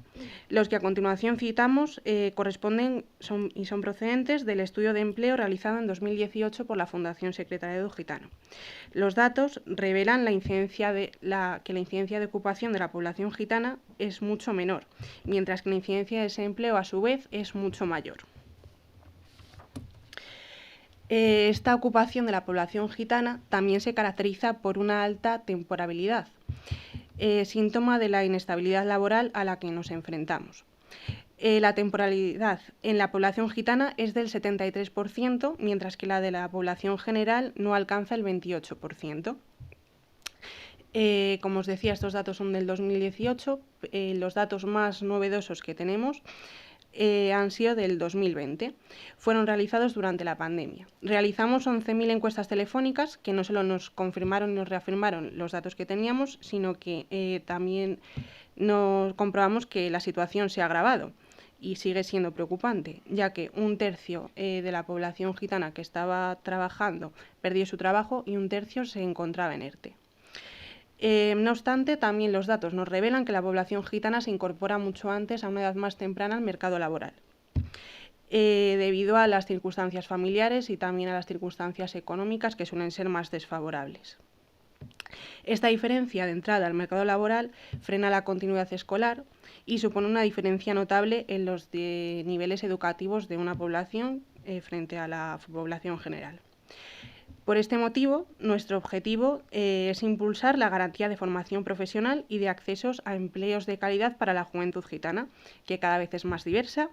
los que a continuación citamos corresponden y son procedentes del estudio de empleo realizado en 2018 por la Fundación Secretariado Gitano. Los datos revelan que la incidencia de ocupación de la población gitana es mucho menor, mientras que la incidencia de desempleo a su vez es mucho mayor. Esta ocupación de la población gitana también se caracteriza por una alta temporalidad, síntoma de la inestabilidad laboral a la que nos enfrentamos. La temporalidad en la población gitana es del 73%, mientras que la de la población general no alcanza el 28%. Como os decía, estos datos son del 2018. Los datos más novedosos que tenemos han sido del 2020. Fueron realizados durante la pandemia. Realizamos 11.000 encuestas telefónicas que no solo nos confirmaron y nos reafirmaron los datos que teníamos, sino que también nos comprobamos que la situación se ha agravado y sigue siendo preocupante, ya que 1/3 de la población gitana que estaba trabajando perdió su trabajo y 1/3 se encontraba en ERTE. No obstante, también los datos nos revelan que la población gitana se incorpora mucho antes, a una edad más temprana, al mercado laboral, debido a las circunstancias familiares y también a las circunstancias económicas que suelen ser más desfavorables. Esta diferencia de entrada al mercado laboral frena la continuidad escolar y supone una diferencia notable en los niveles educativos de una población frente a la población general. Por este motivo, nuestro objetivo es impulsar la garantía de formación profesional y de accesos a empleos de calidad para la juventud gitana, que cada vez es más diversa,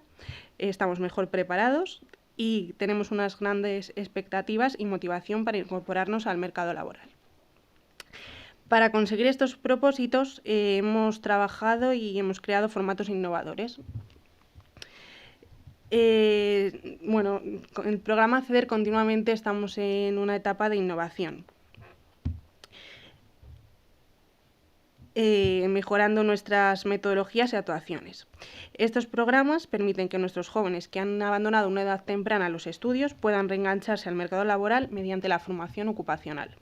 estamos mejor preparados y tenemos unas grandes expectativas y motivación para incorporarnos al mercado laboral. Para conseguir estos propósitos hemos trabajado y hemos creado formatos innovadores. Con el programa Acceder continuamente estamos en una etapa de innovación, mejorando nuestras metodologías y actuaciones. Estos programas permiten que nuestros jóvenes que han abandonado a una edad temprana los estudios puedan reengancharse al mercado laboral mediante la formación ocupacional.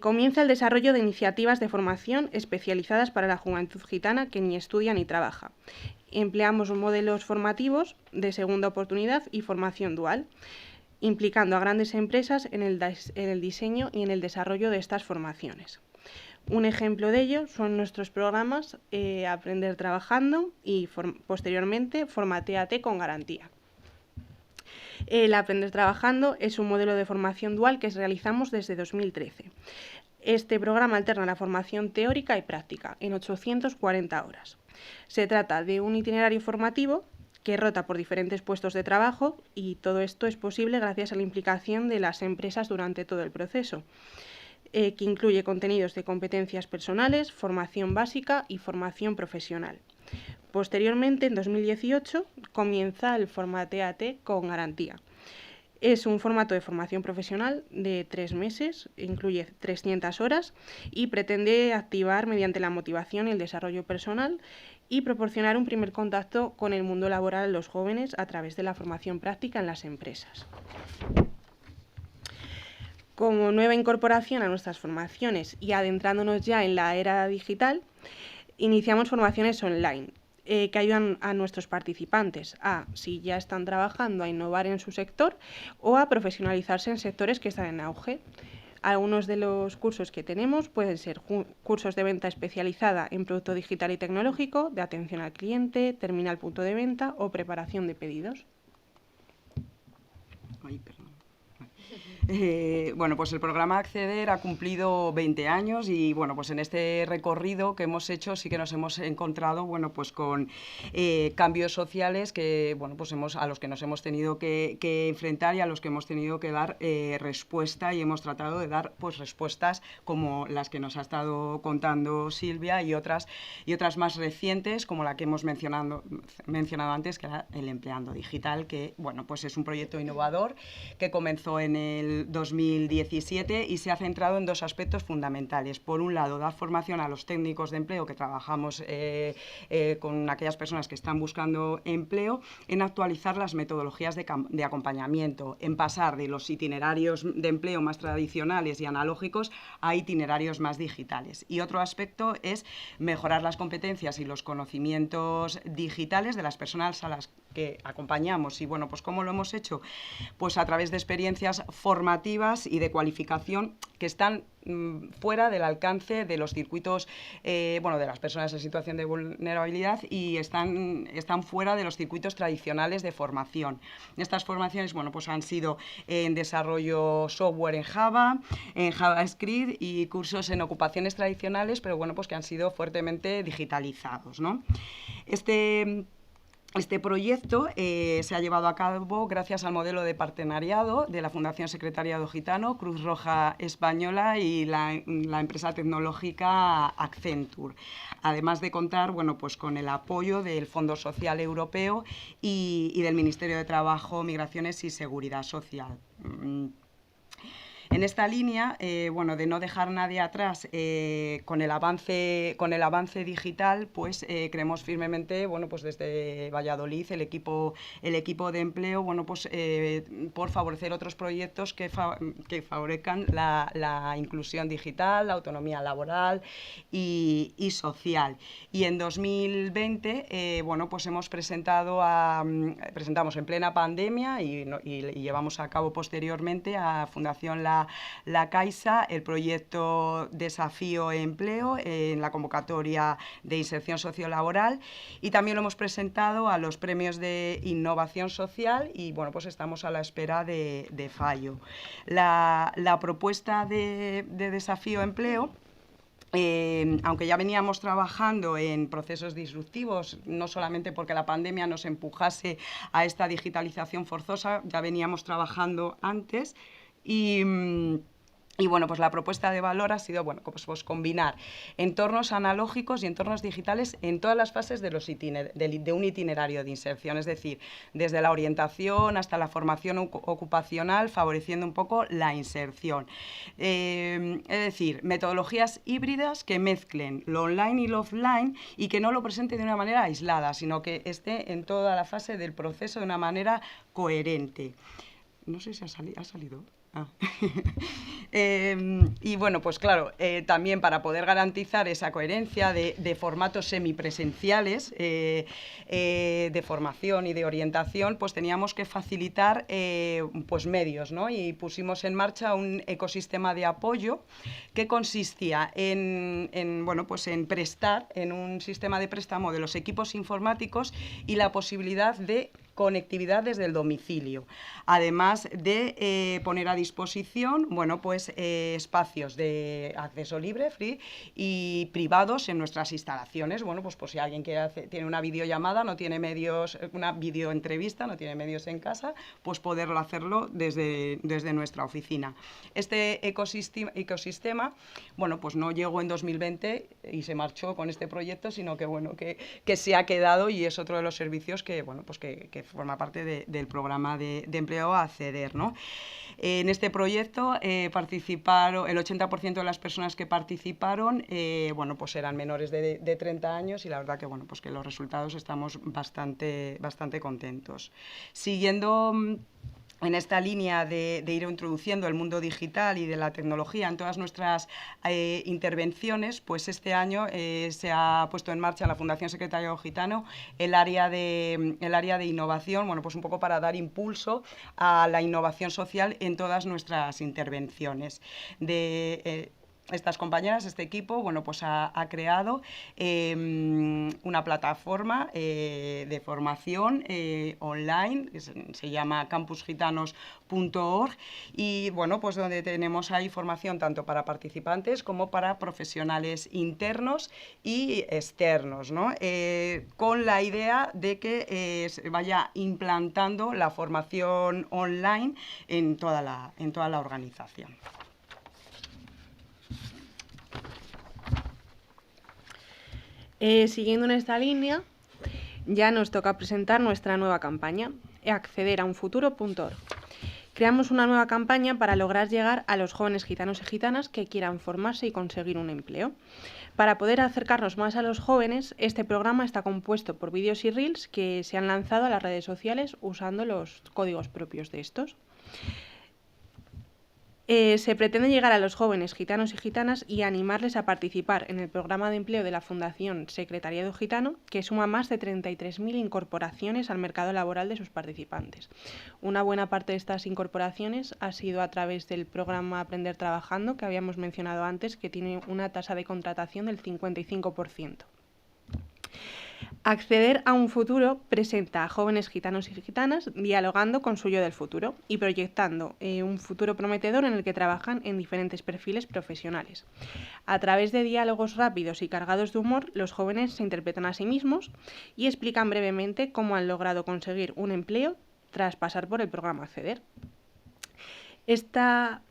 Comienza el desarrollo de iniciativas de formación especializadas para la juventud gitana que ni estudia ni trabaja. Empleamos modelos formativos de segunda oportunidad y formación dual, implicando a grandes empresas en el diseño y en el desarrollo de estas formaciones. Un ejemplo de ello son nuestros programas Aprender Trabajando y posteriormente Formatéate con Garantía. El Aprender Trabajando es un modelo de formación dual que realizamos desde 2013. Este programa alterna la formación teórica y práctica en 840 horas. Se trata de un itinerario formativo que rota por diferentes puestos de trabajo y todo esto es posible gracias a la implicación de las empresas durante todo el proceso, que incluye contenidos de competencias personales, formación básica y formación profesional. Posteriormente, en 2018, comienza el Formatéate con Garantía. Es un formato de formación profesional de 3 meses, incluye 300 horas y pretende activar mediante la motivación y el desarrollo personal y proporcionar un primer contacto con el mundo laboral a los jóvenes a través de la formación práctica en las empresas. Como nueva incorporación a nuestras formaciones y adentrándonos ya en la era digital, iniciamos formaciones online que ayudan a nuestros participantes a, si ya están trabajando, a innovar en su sector o a profesionalizarse en sectores que están en auge. Algunos de los cursos que tenemos pueden ser cursos de venta especializada en producto digital y tecnológico, de atención al cliente, terminal punto de venta o preparación de pedidos. Ay, perdón. Bueno, pues el programa Acceder ha cumplido 20 años y bueno, pues en este recorrido que hemos hecho sí que nos hemos encontrado, bueno, pues con cambios sociales que, bueno, pues a los que nos hemos tenido que enfrentar y a los que hemos tenido que dar respuesta, y hemos tratado de dar pues respuestas como las que nos ha estado contando Silvia y otras más recientes, como la que hemos mencionado antes, que era el Empleando Digital, que bueno, pues es un proyecto innovador que comenzó en el 2017 y se ha centrado en dos aspectos fundamentales. Por un lado, dar formación a los técnicos de empleo que trabajamos con aquellas personas que están buscando empleo, en actualizar las metodologías de acompañamiento, en pasar de los itinerarios de empleo más tradicionales y analógicos a itinerarios más digitales. Y otro aspecto es mejorar las competencias y los conocimientos digitales de las personas a las que acompañamos. Y bueno, pues ¿cómo lo hemos hecho? Pues a través de experiencias formativas y de cualificación que están fuera del alcance de los circuitos, bueno, de las personas en situación de vulnerabilidad, y están fuera de los circuitos tradicionales de formación. Estas formaciones, bueno, pues han sido en desarrollo software en Java, en JavaScript y cursos en ocupaciones tradicionales, pero bueno, pues que han sido fuertemente digitalizados, ¿no? Este proyecto se ha llevado a cabo gracias al modelo de partenariado de la Fundación Secretariado Gitano, Cruz Roja Española y la empresa tecnológica Accenture, además de contar, bueno, pues con el apoyo del Fondo Social Europeo y del Ministerio de Trabajo, Migraciones y Seguridad Social. En esta línea, bueno, de no dejar nadie atrás con el avance digital, pues creemos firmemente, bueno, pues desde Valladolid, el equipo de empleo, bueno, pues por favorecer otros proyectos que favorezcan la inclusión digital, la autonomía laboral y social. Y en 2020, bueno, pues presentamos en plena pandemia y llevamos a cabo posteriormente a Fundación La Caixa el proyecto Desafío Empleo en la convocatoria de inserción sociolaboral, y también lo hemos presentado a los premios de innovación social y bueno, pues estamos a la espera de fallo. La propuesta de Desafío Empleo, aunque ya veníamos trabajando en procesos disruptivos, no solamente porque la pandemia nos empujase a esta digitalización forzosa, ya veníamos trabajando antes. Y bueno, pues la propuesta de valor ha sido, bueno, pues combinar entornos analógicos y entornos digitales en todas las fases de un itinerario de inserción, es decir, desde la orientación hasta la formación ocupacional, favoreciendo un poco la inserción. Es decir, metodologías híbridas que mezclen lo online y lo offline y que no lo presente de una manera aislada, sino que esté en toda la fase del proceso de una manera coherente. No sé si ha salido. Ah. Y bueno, pues claro, también para poder garantizar esa coherencia de formatos semipresenciales de formación y de orientación, pues teníamos que facilitar pues medios, ¿no? Y pusimos en marcha un ecosistema de apoyo que consistía bueno, pues en prestar, en un sistema de préstamo de los equipos informáticos y la posibilidad de conectividad desde el domicilio, además de poner a disposición, bueno, pues espacios de acceso libre, free y privados en nuestras instalaciones. Bueno, pues por si alguien tiene una videollamada, no tiene medios, una videoentrevista, no tiene medios en casa, pues poderlo hacerlo desde nuestra oficina. Este ecosistema, bueno, pues no llegó en 2020 y se marchó con este proyecto, sino que bueno, que se ha quedado, y es otro de los servicios que, bueno, pues que forma parte del programa de empleo Acceder, ¿no? En este proyecto participaron, el 80% de las personas que participaron, bueno, pues eran menores de 30 años, y la verdad que, bueno, pues que los resultados estamos bastante contentos. Siguiendo en esta línea de ir introduciendo el mundo digital y de la tecnología en todas nuestras intervenciones, pues este año se ha puesto en marcha en la Fundación Secretariado Gitano el área de innovación, bueno, pues un poco para dar impulso a la innovación social en todas nuestras intervenciones. estas compañeras, este equipo, bueno, pues ha creado una plataforma de formación online, que se llama campusgitanos.org, y bueno, pues donde tenemos ahí formación tanto para participantes como para profesionales internos y externos, ¿no? Con la idea de que se vaya implantando la formación online en toda la organización. Siguiendo en esta línea, ya nos toca presentar nuestra nueva campaña, accederaunfuturo.org. Creamos una nueva campaña para lograr llegar a los jóvenes gitanos y gitanas que quieran formarse y conseguir un empleo. Para poder acercarnos más a los jóvenes, este programa está compuesto por vídeos y reels que se han lanzado a las redes sociales usando los códigos propios de estos. Se pretende llegar a los jóvenes gitanos y gitanas y animarles a participar en el programa de empleo de la Fundación Secretariado Gitano, que suma más de 33.000 incorporaciones al mercado laboral de sus participantes. Una buena parte de estas incorporaciones ha sido a través del programa Aprender Trabajando, que habíamos mencionado antes, que tiene una tasa de contratación del 55%. Acceder a un futuro presenta a jóvenes gitanos y gitanas dialogando con su yo del futuro y proyectando un futuro prometedor en el que trabajan en diferentes perfiles profesionales. A través de diálogos rápidos y cargados de humor, los jóvenes se interpretan a sí mismos y explican brevemente cómo han logrado conseguir un empleo tras pasar por el programa Acceder. Esta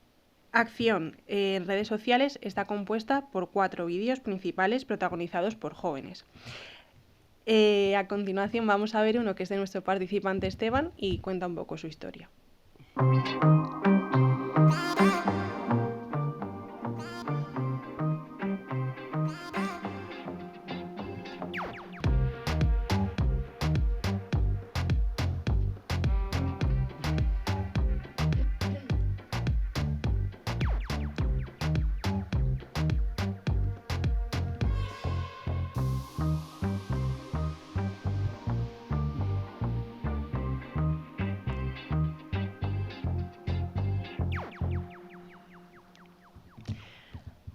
acción en redes sociales está compuesta por 4 vídeos principales protagonizados por jóvenes. A continuación vamos a ver uno que es de nuestro participante Esteban y cuenta un poco su historia.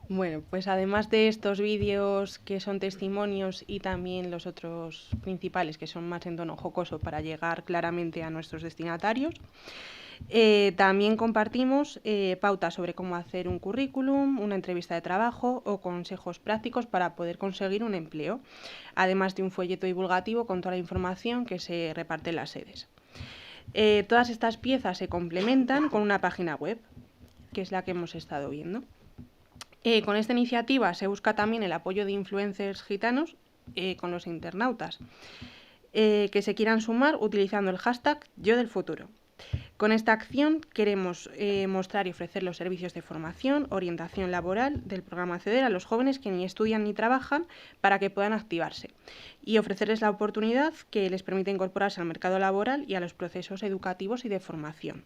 Bueno, pues además de estos vídeos que son testimonios y también los otros principales que son más en tono jocoso para llegar claramente a nuestros destinatarios, también compartimos pautas sobre cómo hacer un currículum, una entrevista de trabajo o consejos prácticos para poder conseguir un empleo, además de un folleto divulgativo con toda la información que se reparte en las sedes. Todas estas piezas se complementan con una página web, que es la que hemos estado viendo. Con esta iniciativa se busca también el apoyo de influencers gitanos con los internautas que se quieran sumar utilizando el hashtag #YoDelFuturo. Con esta acción queremos mostrar y ofrecer los servicios de formación, orientación laboral del programa Acceder a los jóvenes que ni estudian ni trabajan para que puedan activarse y ofrecerles la oportunidad que les permite incorporarse al mercado laboral y a los procesos educativos y de formación.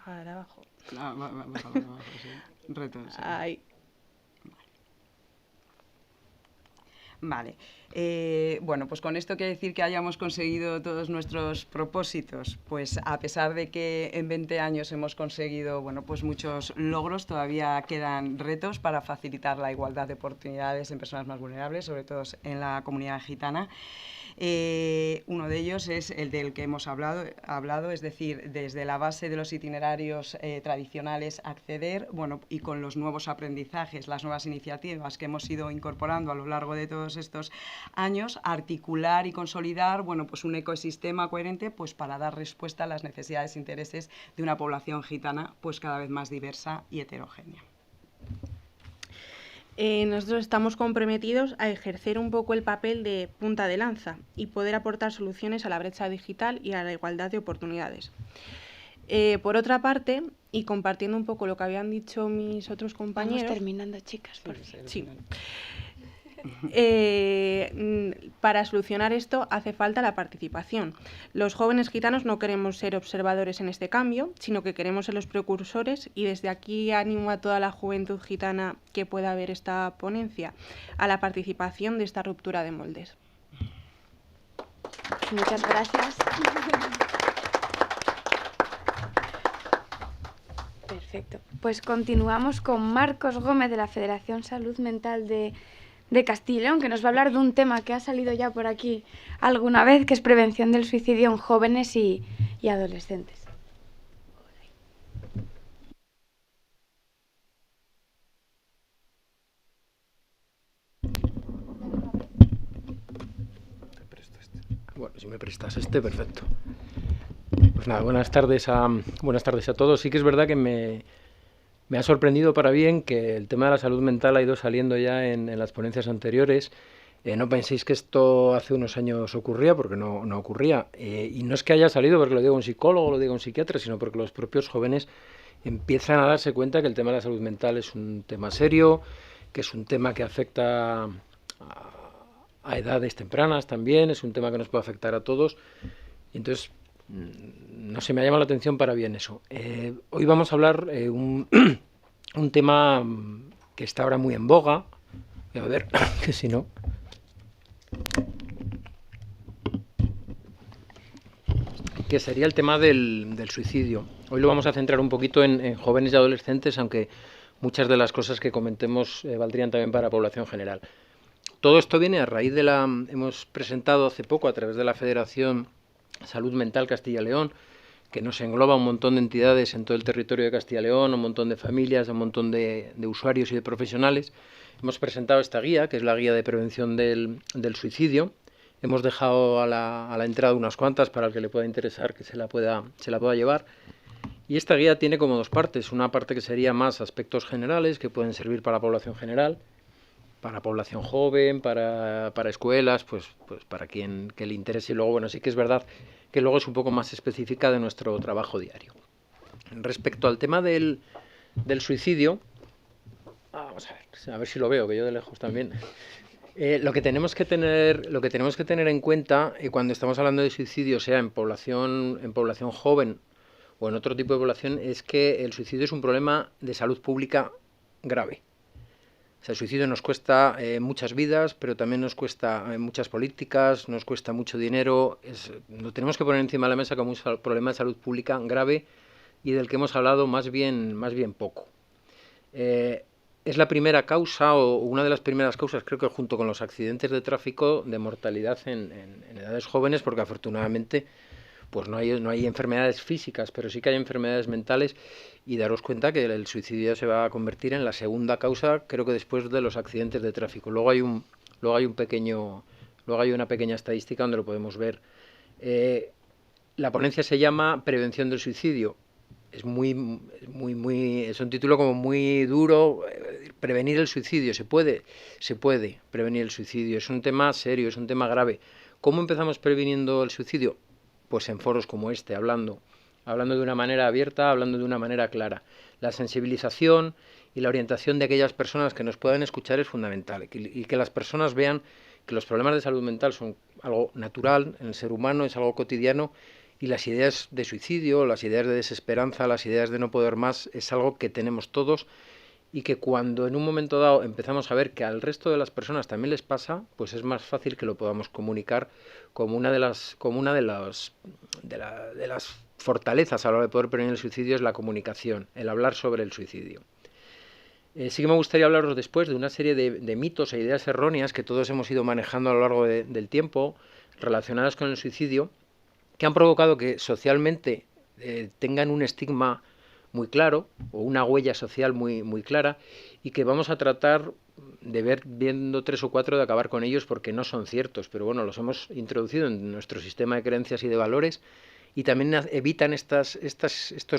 Para abajo. Sí. Reto, sí. Ahí. Vale. Bueno, pues con esto quiere decir que hayamos conseguido todos nuestros propósitos. Pues a pesar de que en 20 años hemos conseguido, bueno, pues muchos logros, todavía quedan retos para facilitar la igualdad de oportunidades en personas más vulnerables, sobre todo en la comunidad gitana. Uno de ellos es el del que hemos hablado, es decir, desde la base de los itinerarios tradicionales Acceder, bueno, y con los nuevos aprendizajes, las nuevas iniciativas que hemos ido incorporando a lo largo de todos estos años, articular y consolidar, bueno, pues un ecosistema coherente, pues para dar respuesta a las necesidades e intereses de una población gitana, pues cada vez más diversa y heterogénea. Nosotros estamos comprometidos a ejercer un poco el papel de punta de lanza y poder aportar soluciones a la brecha digital y a la igualdad de oportunidades. Por otra parte, y compartiendo un poco lo que habían dicho mis otros compañeros... Vamos terminando, chicas, por fin. Sí. Para solucionar esto hace falta la participación. Los jóvenes gitanos no queremos ser observadores en este cambio, sino que queremos ser los precursores, y desde aquí animo a toda la juventud gitana que pueda ver esta ponencia a la participación de esta ruptura de moldes. muchas gracias. Perfecto. Pues continuamos con Marcos Gómez de la Federación Salud Mental de Castilla y León, que nos va a hablar de un tema que ha salido ya por aquí alguna vez, que es prevención del suicidio en jóvenes y adolescentes. Bueno, si me prestas perfecto. Pues nada, buenas tardes a todos. Sí que es verdad que me ha sorprendido para bien que el tema de la salud mental ha ido saliendo ya en las ponencias anteriores. No penséis que esto hace unos años ocurría, porque no ocurría. Y no es que haya salido porque lo diga un psicólogo o lo diga un psiquiatra, sino porque los propios jóvenes empiezan a darse cuenta que el tema de la salud mental es un tema serio, que es un tema que afecta a edades tempranas también, es un tema que nos puede afectar a todos. Y entonces, no sé, me ha llamado la atención para bien eso. Hoy vamos a hablar un tema que está ahora muy en boga. Voy a ver, que si no... que sería el tema del suicidio. Hoy lo vamos a centrar un poquito en jóvenes y adolescentes, aunque muchas de las cosas que comentemos valdrían también para la población general. Todo esto viene a raíz de hemos presentado hace poco a través de la Federación Salud Mental Castilla y León, que nos engloba un montón de entidades en todo el territorio de Castilla y León, un montón de familias, un montón de usuarios y de profesionales. Hemos presentado esta guía, que es la guía de prevención del suicidio. Hemos dejado a la entrada unas cuantas para el que le pueda interesar que se la pueda llevar. Y esta guía tiene como dos partes. Una parte que sería más aspectos generales, que pueden servir para la población general, para población joven, para escuelas, pues para quien que le interese. Y luego, bueno, sí que es verdad que luego es un poco más específica de nuestro trabajo diario. Respecto al tema del suicidio, vamos a ver si lo veo, que yo de lejos también. Lo que tenemos que tener en cuenta cuando estamos hablando de suicidio, sea en población joven o en otro tipo de población, es que el suicidio es un problema de salud pública grave. O sea, el suicidio nos cuesta muchas vidas, pero también nos cuesta muchas políticas, nos cuesta mucho dinero. Lo tenemos que poner encima de la mesa como un problema de salud pública grave y del que hemos hablado más bien poco. Es la primera causa, o una de las primeras causas, creo que junto con los accidentes de tráfico, de mortalidad en edades jóvenes, porque afortunadamente pues no hay enfermedades físicas, pero sí que hay enfermedades mentales, y daros cuenta que el suicidio se va a convertir en la segunda causa, creo que después de los accidentes de tráfico. Luego hay una pequeña estadística donde lo podemos ver. La ponencia se llama Prevención del suicidio. Es es un título como muy duro. Prevenir el suicidio, se puede prevenir el suicidio. Es un tema serio, es un tema grave. ¿Cómo empezamos previniendo el suicidio? Pues en foros como este, hablando de una manera abierta, hablando de una manera clara. La sensibilización y la orientación de aquellas personas que nos puedan escuchar es fundamental, y que las personas vean que los problemas de salud mental son algo natural en el ser humano, es algo cotidiano, y las ideas de suicidio, las ideas de desesperanza, las ideas de no poder más, es algo que tenemos todos, y que cuando en un momento dado empezamos a ver que al resto de las personas también les pasa, pues es más fácil que lo podamos comunicar como una de las fortalezas a la hora de poder prevenir el suicidio, es la comunicación, el hablar sobre el suicidio. Sí que me gustaría hablaros después de una serie de mitos e ideas erróneas que todos hemos ido manejando a lo largo del tiempo, relacionadas con el suicidio, que han provocado que socialmente tengan un estigma muy claro, o una huella social muy clara, y que vamos a tratar de viendo 3 o 4 de acabar con ellos, porque no son ciertos, pero bueno, los hemos introducido en nuestro sistema de creencias y de valores, y también evitan estos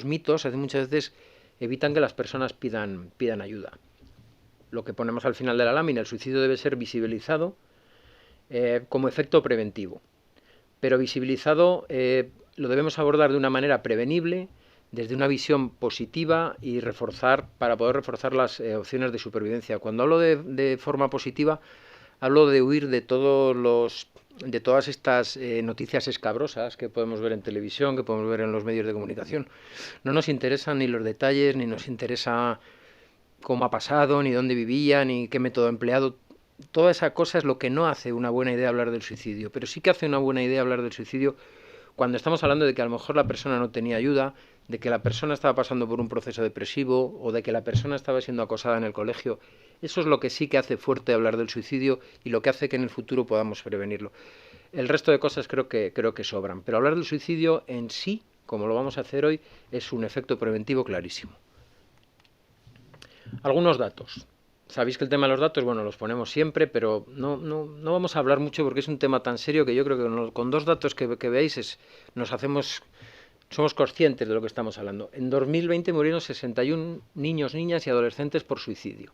mitos, muchas veces evitan que las personas pidan ayuda. Lo que ponemos al final de la lámina: el suicidio debe ser visibilizado como efecto preventivo, pero visibilizado lo debemos abordar de una manera prevenible, desde una visión positiva, y para poder reforzar las opciones de supervivencia. Cuando hablo de forma positiva, hablo de huir de todas estas noticias escabrosas que podemos ver en televisión, que podemos ver en los medios de comunicación. No nos interesan ni los detalles, ni nos interesa cómo ha pasado, ni dónde vivía, ni qué método ha empleado. toda esa cosa es lo que no hace una buena idea hablar del suicidio, pero sí que hace una buena idea hablar del suicidio cuando estamos hablando de que a lo mejor la persona no tenía ayuda, de que la persona estaba pasando por un proceso depresivo o de que la persona estaba siendo acosada en el colegio. Eso es lo que sí que hace fuerte hablar del suicidio y lo que hace que en el futuro podamos prevenirlo. El resto de cosas creo que sobran, pero hablar del suicidio en sí, como lo vamos a hacer hoy, es un efecto preventivo clarísimo. Algunos datos. Sabéis que el tema de los datos, bueno, los ponemos siempre, pero no vamos a hablar mucho porque es un tema tan serio que yo creo que con 2 datos que veáis somos conscientes de lo que estamos hablando. En 2020 murieron 61 niños, niñas y adolescentes por suicidio.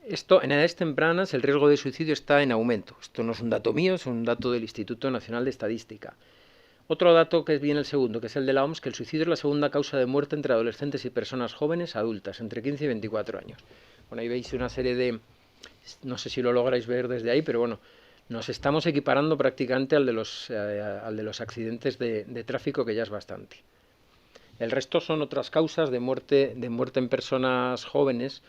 Esto, en edades tempranas, el riesgo de suicidio está en aumento. Esto no es un dato mío, es un dato del Instituto Nacional de Estadística. Otro dato que viene el segundo, que es el de la OMS, que el suicidio es la segunda causa de muerte entre adolescentes y personas jóvenes adultas, entre 15 y 24 años. Bueno, ahí veis una serie de... No sé si lo lográis ver desde ahí, pero bueno, nos estamos equiparando prácticamente al de los accidentes de tráfico, que ya es bastante. El resto son otras causas de muerte en personas jóvenes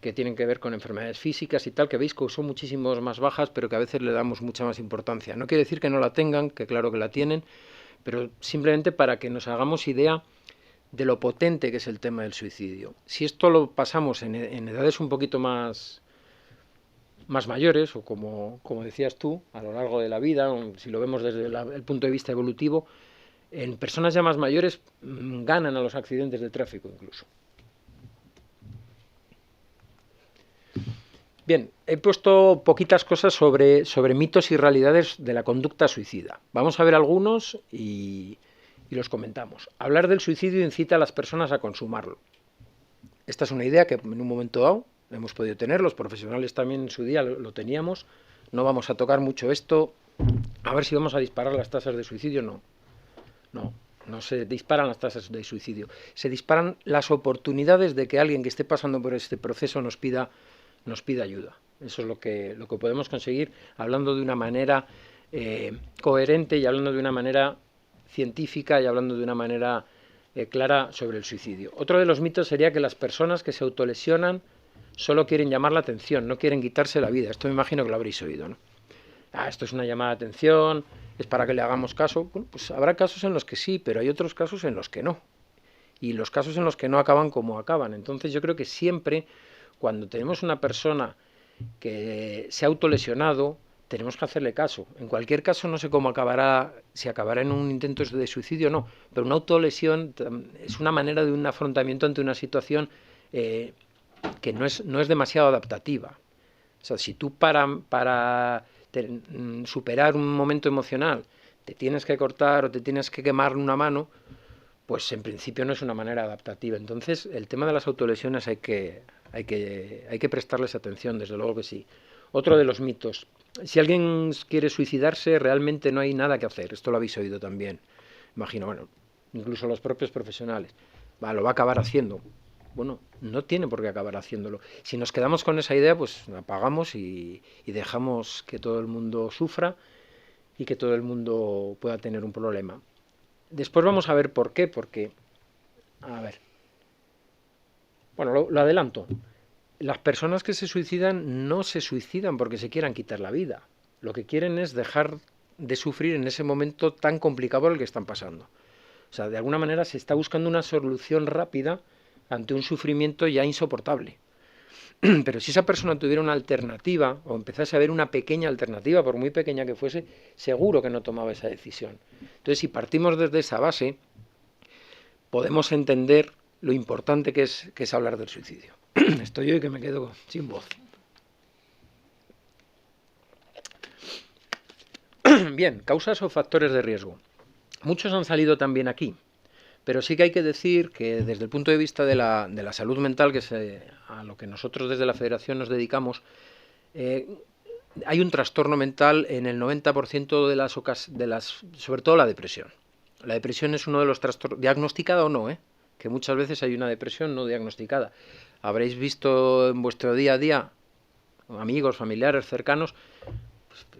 que tienen que ver con enfermedades físicas y tal, que veis que son muchísimos más bajas, pero que a veces le damos mucha más importancia. No quiere decir que no la tengan, que claro que la tienen, pero simplemente para que nos hagamos idea de lo potente que es el tema del suicidio. Si esto lo pasamos en edades un poquito más mayores, o como decías tú, a lo largo de la vida, si lo vemos desde el punto de vista evolutivo, en personas ya más mayores ganan a los accidentes de tráfico incluso. Bien, he puesto poquitas cosas sobre mitos y realidades de la conducta suicida. Vamos a ver algunos y los comentamos. Hablar del suicidio incita a las personas a consumarlo. Esta es una idea que en un momento dado hemos podido tener, los profesionales también en su día lo teníamos. No vamos a tocar mucho esto. A ver si vamos a disparar las tasas de suicidio. No se disparan las tasas de suicidio. Se disparan las oportunidades de que alguien que esté pasando por este proceso nos pida ayuda. Eso es lo que podemos conseguir hablando de una manera coherente y hablando de una manera científica y hablando de una manera clara sobre el suicidio. Otro de los mitos sería que las personas que se autolesionan solo quieren llamar la atención, no quieren quitarse la vida. Esto me imagino que lo habréis oído, ¿no? Esto es una llamada de atención, es para que le hagamos caso. Bueno, pues habrá casos en los que sí, pero hay otros casos en los que no. Y los casos en los que no acaban como acaban. Entonces yo creo que siempre, cuando tenemos una persona que se ha autolesionado, tenemos que hacerle caso. En cualquier caso, no sé cómo acabará, si acabará en un intento de suicidio o no, pero una autolesión es una manera de un afrontamiento ante una situación que no es demasiado adaptativa. O sea, si tú para superar un momento emocional te tienes que cortar o te tienes que quemar una mano, pues en principio no es una manera adaptativa. Entonces, el tema de las autolesiones hay que prestarles atención, desde luego que sí. Otro de los mitos. Si alguien quiere suicidarse, realmente no hay nada que hacer. Esto lo habéis oído también. Imagino, bueno, incluso los propios profesionales. Lo va a acabar haciendo. Bueno, no tiene por qué acabar haciéndolo. Si nos quedamos con esa idea, pues apagamos y dejamos que todo el mundo sufra y que todo el mundo pueda tener un problema. Después vamos a ver por qué, porque... A ver... Bueno, lo adelanto. Las personas que se suicidan no se suicidan porque se quieran quitar la vida. Lo que quieren es dejar de sufrir en ese momento tan complicado por el que están pasando. O sea, de alguna manera se está buscando una solución rápida ante un sufrimiento ya insoportable. Pero si esa persona tuviera una alternativa, o empezase a ver una pequeña alternativa, por muy pequeña que fuese, seguro que no tomaba esa decisión. Entonces, si partimos desde esa base, podemos entender lo importante que es hablar del suicidio. Estoy hoy que me quedo sin voz. Bien, causas o factores de riesgo. Muchos han salido también aquí, pero sí que hay que decir que desde el punto de vista de la salud mental, que es a lo que nosotros desde la Federación nos dedicamos, hay un trastorno mental en el 90% de las, sobre todo la depresión. La depresión es uno de los trastornos, diagnosticada o no, que muchas veces hay una depresión no diagnosticada. Habréis visto en vuestro día a día, amigos, familiares, cercanos,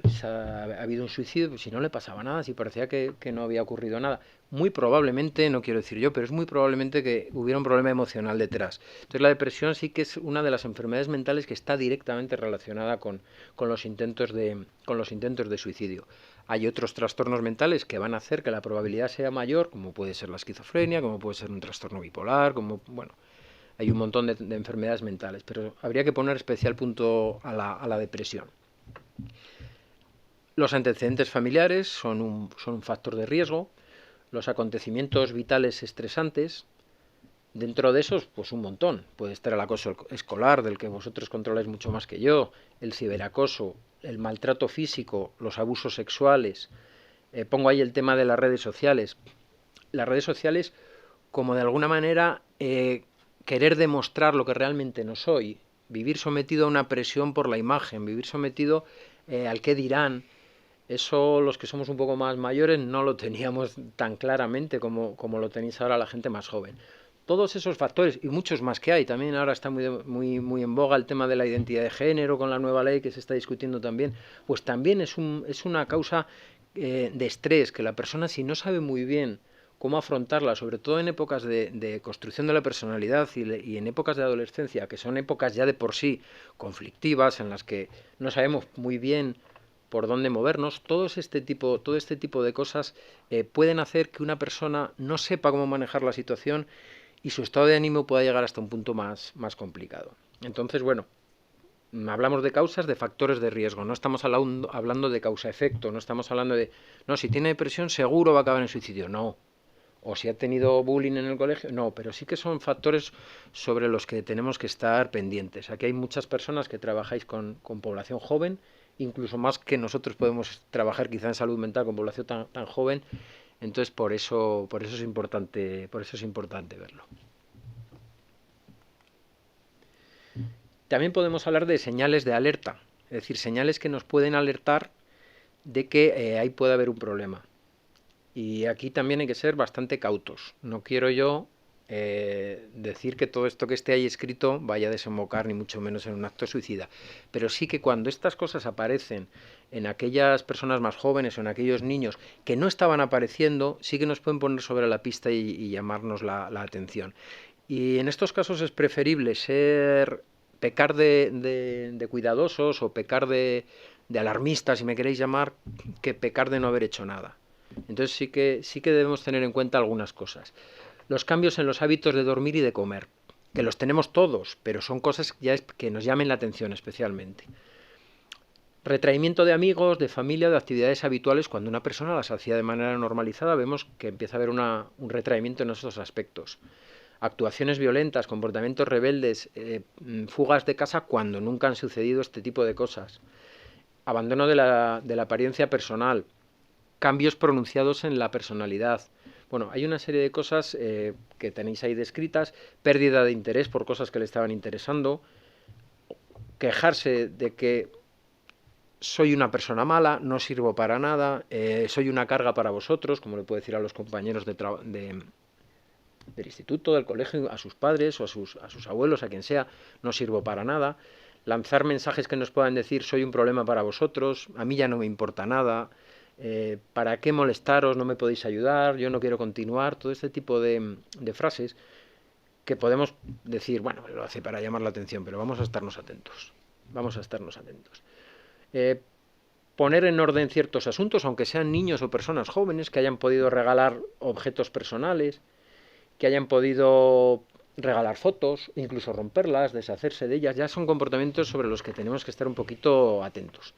pues ha habido un suicidio, pues si no le pasaba nada, si parecía que no había ocurrido nada. Muy probablemente, no quiero decir yo, pero es muy probablemente que hubiera un problema emocional detrás. Entonces la depresión sí que es una de las enfermedades mentales que está directamente relacionada con los intentos de suicidio. Hay otros trastornos mentales que van a hacer que la probabilidad sea mayor, como puede ser la esquizofrenia, como puede ser un trastorno bipolar, como, bueno, hay un montón de enfermedades mentales, pero habría que poner especial punto a la depresión. Los antecedentes familiares son un factor de riesgo, los acontecimientos vitales estresantes, dentro de esos, pues un montón. Puede estar el acoso escolar, del que vosotros controláis mucho más que yo, el ciberacoso, el maltrato físico, los abusos sexuales. Pongo ahí el tema de las redes sociales. Las redes sociales, como de alguna manera querer demostrar lo que realmente no soy, vivir sometido a una presión por la imagen, vivir sometido al qué dirán. Eso los que somos un poco más mayores no lo teníamos tan claramente como lo tenéis ahora la gente más joven. Todos esos factores y muchos más que hay, también ahora está muy en boga el tema de la identidad de género con la nueva ley que se está discutiendo también, pues también es una causa de estrés, que la persona, si no sabe muy bien cómo afrontarla, sobre todo en épocas de construcción de la personalidad y en épocas de adolescencia, que son épocas ya de por sí conflictivas, en las que no sabemos muy bien por dónde movernos, todo este tipo de cosas pueden hacer que una persona no sepa cómo manejar la situación y su estado de ánimo pueda llegar hasta un punto más complicado. Entonces, bueno, hablamos de causas, de factores de riesgo, no estamos hablando de causa-efecto, no estamos hablando de, no, si tiene depresión seguro va a acabar en suicidio, no. O si ha tenido bullying en el colegio, no, pero sí que son factores sobre los que tenemos que estar pendientes. Aquí hay muchas personas que trabajáis con población joven, incluso más que nosotros podemos trabajar quizá en salud mental con población tan joven, entonces por eso es importante verlo. También podemos hablar de señales de alerta, es decir, señales que nos pueden alertar de que ahí puede haber un problema. Y aquí también hay que ser bastante cautos. No quiero yo decir que todo esto que esté ahí escrito vaya a desembocar ni mucho menos en un acto suicida, pero sí que cuando estas cosas aparecen en aquellas personas más jóvenes o en aquellos niños que no estaban apareciendo, sí que nos pueden poner sobre la pista y llamarnos la atención. Y en estos casos es preferible pecar de cuidadosos o pecar de alarmistas, si me queréis llamar, que pecar de no haber hecho nada. Entonces sí que debemos tener en cuenta algunas cosas. Los cambios en los hábitos de dormir y de comer, que los tenemos todos, pero son cosas que nos llamen la atención especialmente. Retraimiento de amigos, de familia, de actividades habituales. Cuando una persona las hacía de manera normalizada, vemos que empieza a haber un retraimiento en esos aspectos. Actuaciones violentas, comportamientos rebeldes, fugas de casa cuando nunca han sucedido este tipo de cosas. Abandono de la apariencia personal. Cambios pronunciados en la personalidad. Bueno, hay una serie de cosas que tenéis ahí descritas. Pérdida de interés por cosas que le estaban interesando. Quejarse de que soy una persona mala, no sirvo para nada, soy una carga para vosotros, como le puedo decir a los compañeros del instituto, del colegio, a sus padres o a sus abuelos, a quien sea, no sirvo para nada. Lanzar mensajes que nos puedan decir soy un problema para vosotros, a mí ya no me importa nada. ¿Para qué molestaros? No me podéis ayudar, yo no quiero continuar, todo este tipo de frases que podemos decir, bueno, lo hace para llamar la atención, pero vamos a estarnos atentos. Poner en orden ciertos asuntos, aunque sean niños o personas jóvenes que hayan podido regalar objetos personales, que hayan podido regalar fotos, incluso romperlas, deshacerse de ellas, ya son comportamientos sobre los que tenemos que estar un poquito atentos.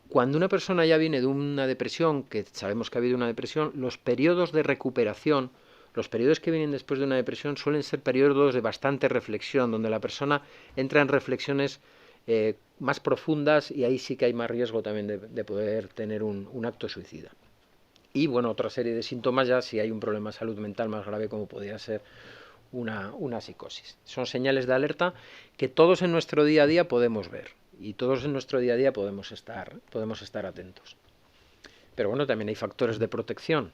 Cuando una persona ya viene de una depresión, que sabemos que ha habido una depresión, los periodos de recuperación, los periodos que vienen después de una depresión suelen ser periodos de bastante reflexión, donde la persona entra en reflexiones más profundas y ahí sí que hay más riesgo también de poder tener un acto suicida. Y bueno, otra serie de síntomas ya si hay un problema de salud mental más grave como podría ser una psicosis. Son señales de alerta que todos en nuestro día a día podemos ver. Y todos en nuestro día a día podemos estar atentos. Pero bueno, también hay factores de protección.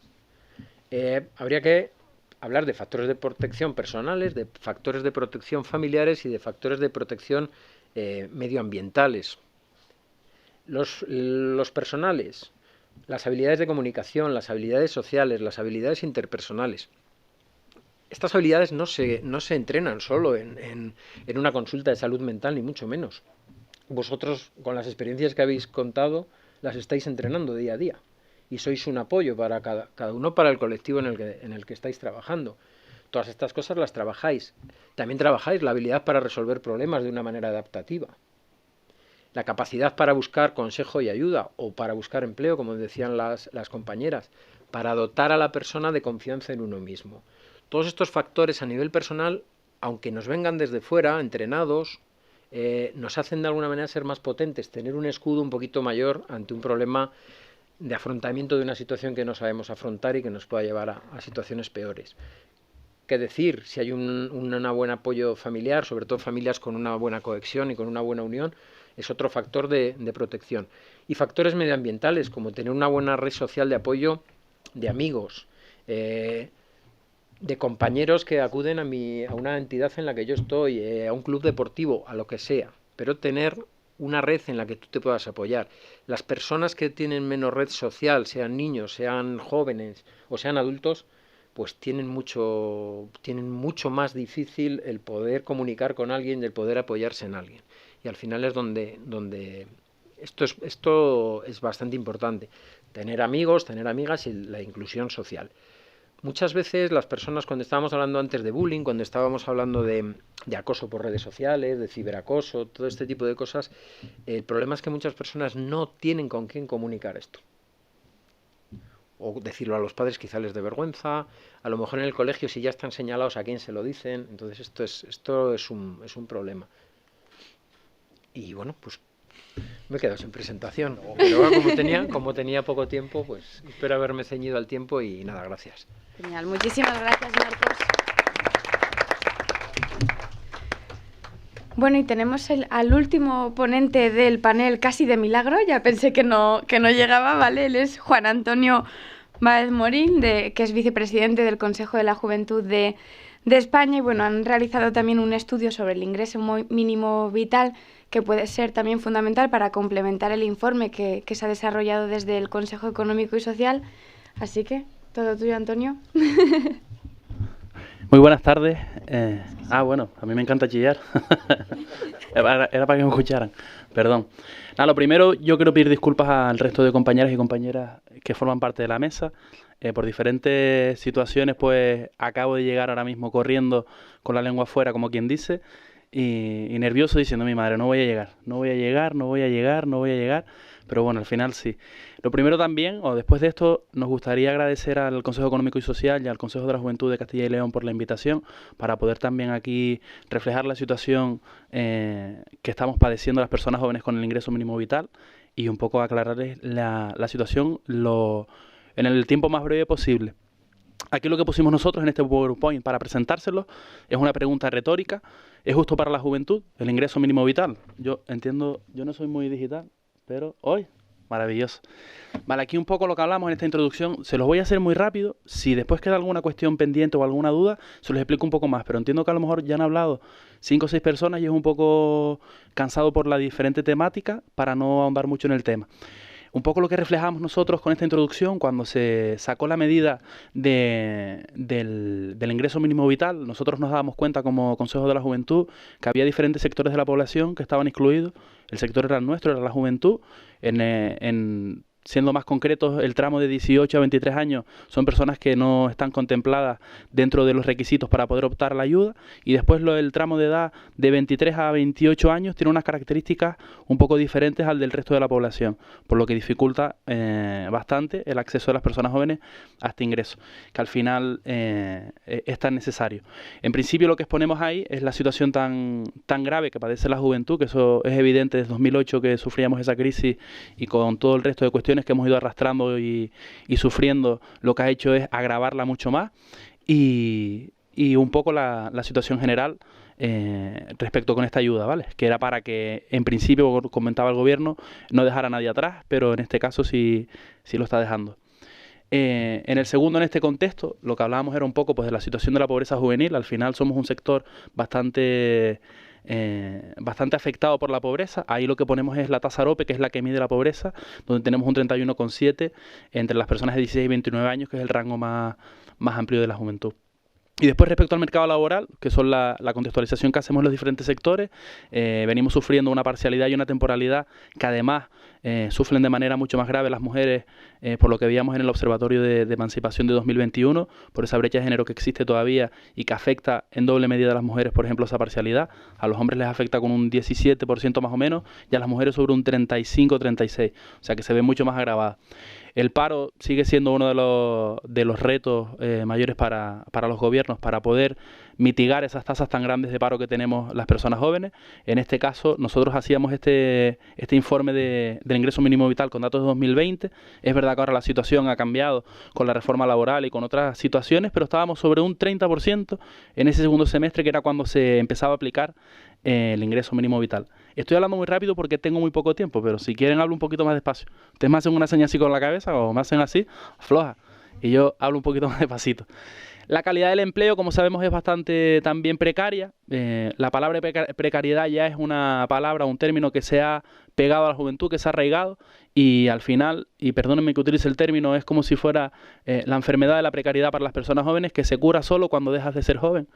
Habría que hablar de factores de protección personales, de factores de protección familiares y de factores de protección medioambientales. Los personales, las habilidades de comunicación, las habilidades sociales, las habilidades interpersonales. Estas habilidades no se entrenan solo en una consulta de salud mental, ni mucho menos. Vosotros, con las experiencias que habéis contado, las estáis entrenando día a día. Y sois un apoyo para cada uno, para el colectivo en el que estáis trabajando. Todas estas cosas las trabajáis. También trabajáis la habilidad para resolver problemas de una manera adaptativa. La capacidad para buscar consejo y ayuda, o para buscar empleo, como decían las compañeras, para dotar a la persona de confianza en uno mismo. Todos estos factores a nivel personal, aunque nos vengan desde fuera, entrenados, nos hacen de alguna manera ser más potentes, tener un escudo un poquito mayor ante un problema de afrontamiento de una situación que no sabemos afrontar y que nos pueda llevar a situaciones peores. ¿Qué decir? Si hay un buen apoyo familiar, sobre todo familias con una buena cohesión y con una buena unión, es otro factor de protección. Y factores medioambientales, como tener una buena red social de apoyo de amigos, de compañeros que acuden a una entidad en la que yo estoy, a un club deportivo, a lo que sea, pero tener una red en la que tú te puedas apoyar. Las personas que tienen menos red social, sean niños, sean jóvenes o sean adultos, pues tienen mucho más difícil el poder comunicar con alguien y el poder apoyarse en alguien. Y al final es donde esto es bastante importante. Tener amigos, tener amigas y la inclusión social. Muchas veces las personas, cuando estábamos hablando antes de bullying, cuando estábamos hablando de acoso por redes sociales, de ciberacoso, todo este tipo de cosas, el problema es que muchas personas no tienen con quién comunicar esto. O decirlo a los padres quizá les dé vergüenza, a lo mejor en el colegio si ya están señalados a quién se lo dicen, entonces esto es un problema. Y bueno, pues me he quedado sin presentación, pero ahora como tenía poco tiempo, pues espero haberme ceñido al tiempo y nada, gracias. Genial, muchísimas gracias, Marcos. Bueno, y tenemos al último ponente del panel, casi de milagro, ya pensé que no llegaba, ¿vale? Él es Juan Antonio Báez Morín, que es vicepresidente del Consejo de la Juventud de España, y bueno, han realizado también un estudio sobre el ingreso mínimo vital, que puede ser también fundamental para complementar el informe que se ha desarrollado desde el Consejo Económico y Social. Así que, todo tuyo, Antonio. Muy buenas tardes. Bueno, a mí me encanta chillar. Era para que me escucharan. Perdón. Nada, lo primero, yo quiero pedir disculpas al resto de compañeras y compañeras que forman parte de la mesa. Por diferentes situaciones, pues acabo de llegar ahora mismo corriendo con la lengua afuera, como quien dice, y nervioso diciendo a mi madre, no voy a llegar. Pero bueno, al final sí. Lo primero también, o después de esto, nos gustaría agradecer al Consejo Económico y Social y al Consejo de la Juventud de Castilla y León por la invitación, para poder también aquí reflejar la situación que estamos padeciendo las personas jóvenes con el ingreso mínimo vital y un poco aclararles la situación en el tiempo más breve posible. Aquí lo que pusimos nosotros en este PowerPoint para presentárselo es una pregunta retórica. ¿Es justo para la juventud el ingreso mínimo vital? Yo entiendo, yo no soy muy digital, pero hoy, maravilloso. Vale, aquí un poco lo que hablamos en esta introducción, se los voy a hacer muy rápido. Si después queda alguna cuestión pendiente o alguna duda, se los explico un poco más, pero entiendo que a lo mejor ya han hablado 5 o 6 personas y es un poco cansado por la diferente temática para no ahondar mucho en el tema. Un poco lo que reflejamos nosotros con esta introducción, cuando se sacó la medida del ingreso mínimo vital, nosotros nos dábamos cuenta como Consejo de la Juventud que había diferentes sectores de la población que estaban excluidos. El sector era el nuestro, era la juventud. Siendo más concretos, el tramo de 18 a 23 años son personas que no están contempladas dentro de los requisitos para poder optar a la ayuda, y después el tramo de edad de 23 a 28 años tiene unas características un poco diferentes al del resto de la población, por lo que dificulta bastante el acceso de las personas jóvenes a este ingreso, que al final es tan necesario. En principio lo que exponemos ahí es la situación tan grave que padece la juventud, que eso es evidente desde 2008 que sufríamos esa crisis, y con todo el resto de cuestiones que hemos ido arrastrando y sufriendo, lo que ha hecho es agravarla mucho más, y un poco la situación general respecto con esta ayuda, ¿vale? Que era para que, en principio, como comentaba el gobierno, no dejara a nadie atrás, pero en este caso sí lo está dejando. En el segundo, en este contexto, lo que hablábamos era un poco pues de la situación de la pobreza juvenil. Al final somos un sector bastante bastante afectado por la pobreza. Ahí lo que ponemos es la tasa AROPE, que es la que mide la pobreza, donde tenemos un 31,7 entre las personas de 16 y 29 años, que es el rango más amplio de la juventud. Y después, respecto al mercado laboral, que son la contextualización que hacemos en los diferentes sectores, venimos sufriendo una parcialidad y una temporalidad que además sufren de manera mucho más grave las mujeres, por lo que veíamos en el Observatorio de Emancipación de 2021, por esa brecha de género que existe todavía y que afecta en doble medida a las mujeres, por ejemplo, esa parcialidad. A los hombres les afecta con un 17% más o menos y a las mujeres sobre un 35-36%, o sea que se ve mucho más agravada. El paro sigue siendo uno de los retos mayores para los gobiernos para poder mitigar esas tasas tan grandes de paro que tenemos las personas jóvenes. En este caso, nosotros hacíamos este informe del ingreso mínimo vital con datos de 2020. Es verdad que ahora la situación ha cambiado con la reforma laboral y con otras situaciones, pero estábamos sobre un 30% en ese segundo semestre, que era cuando se empezaba a aplicar el ingreso mínimo vital. Estoy hablando muy rápido porque tengo muy poco tiempo, pero si quieren hablo un poquito más despacio. Ustedes me hacen una señal así con la cabeza o me hacen así, floja, y yo hablo un poquito más despacito. La calidad del empleo, como sabemos, es bastante también precaria. La palabra precariedad ya es una palabra, un término que se ha pegado a la juventud, que se ha arraigado, y al final, y perdónenme que utilice el término, es como si fuera la enfermedad de la precariedad para las personas jóvenes, que se cura solo cuando dejas de ser joven.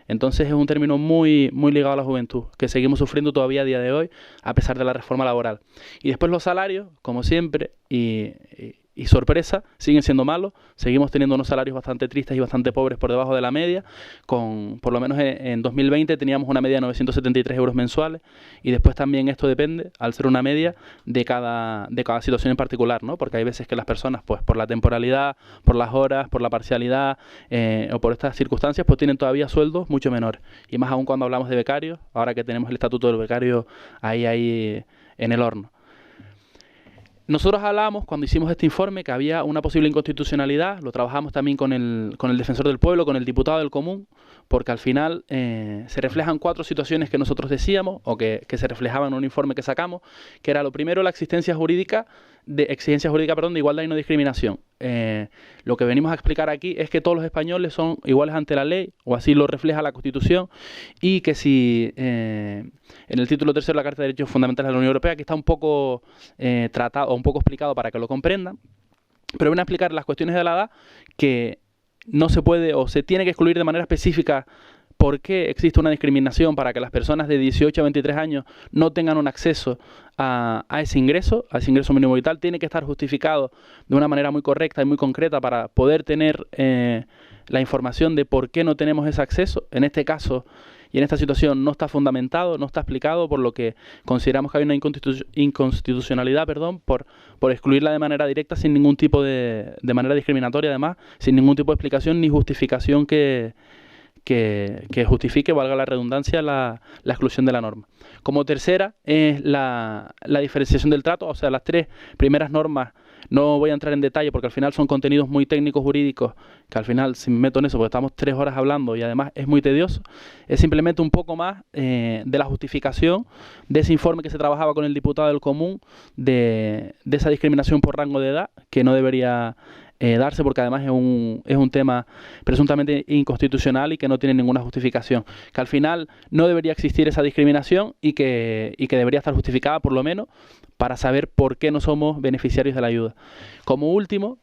Entonces es un término muy ligado a la juventud, que seguimos sufriendo todavía a día de hoy, a pesar de la reforma laboral. Y después los salarios, como siempre, y sorpresa, siguen siendo malos. Seguimos teniendo unos salarios bastante tristes y bastante pobres por debajo de la media. Por lo menos en 2020 teníamos una media de 973 euros mensuales, y después también esto depende, al ser una media, de cada situación en particular, ¿no? Porque hay veces que las personas, pues por la temporalidad, por las horas, por la parcialidad o por estas circunstancias, pues tienen todavía sueldos mucho menores. Y más aún cuando hablamos de becarios, ahora que tenemos el estatuto del becario ahí en el horno. Nosotros hablábamos, cuando hicimos este informe, que había una posible inconstitucionalidad. Lo trabajamos también con el defensor del pueblo, con el diputado del común, porque al final se reflejan 4 situaciones que nosotros decíamos, o que se reflejaban en un informe que sacamos, que era lo primero, la exigencia jurídica de igualdad y no discriminación. Lo que venimos a explicar aquí es que todos los españoles son iguales ante la ley, o así lo refleja la Constitución, y que si en el título 3 de la Carta de Derechos Fundamentales de la Unión Europea, que está un poco tratado o un poco explicado para que lo comprendan, pero viene a explicar las cuestiones de la edad, que no se puede o se tiene que excluir de manera específica por qué existe una discriminación para que las personas de 18 a 23 años no tengan un acceso a ese ingreso mínimo vital. Tiene que estar justificado de una manera muy correcta y muy concreta para poder tener la información de por qué no tenemos ese acceso. En este caso y en esta situación no está fundamentado, no está explicado, por lo que consideramos que hay una inconstitucionalidad, por excluirla de manera directa, sin ningún tipo de manera discriminatoria, además, sin ningún tipo de explicación ni justificación que justifique, valga la redundancia, la exclusión de la norma. Como tercera es la diferenciación del trato, o sea, las 3 primeras normas. No voy a entrar en detalle porque al final son contenidos muy técnicos jurídicos, que al final, si me meto en eso, porque estamos 3 horas hablando y además es muy tedioso, es simplemente un poco más de la justificación de ese informe que se trabajaba con el diputado del común, de esa discriminación por rango de edad, que no debería darse, porque además es un tema presuntamente inconstitucional y que no tiene ninguna justificación, que al final no debería existir esa discriminación y que debería estar justificada, por lo menos para saber por qué no somos beneficiarios de la ayuda. Como último,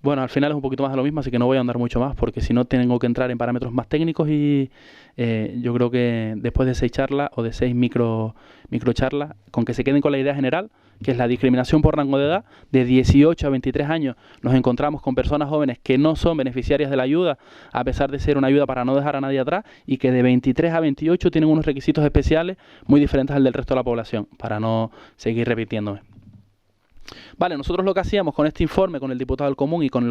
bueno, al final es un poquito más de lo mismo, así que no voy a andar mucho más, porque si no tengo que entrar en parámetros más técnicos, y yo creo que después de 6 charlas o de 6 microcharlas, con que se queden con la idea general, que es la discriminación por rango de edad, de 18 a 23 años nos encontramos con personas jóvenes que no son beneficiarias de la ayuda, a pesar de ser una ayuda para no dejar a nadie atrás, y que de 23 a 28 tienen unos requisitos especiales muy diferentes al del resto de la población, para no seguir repitiéndome. Vale, nosotros lo que hacíamos con este informe, con el diputado del común y con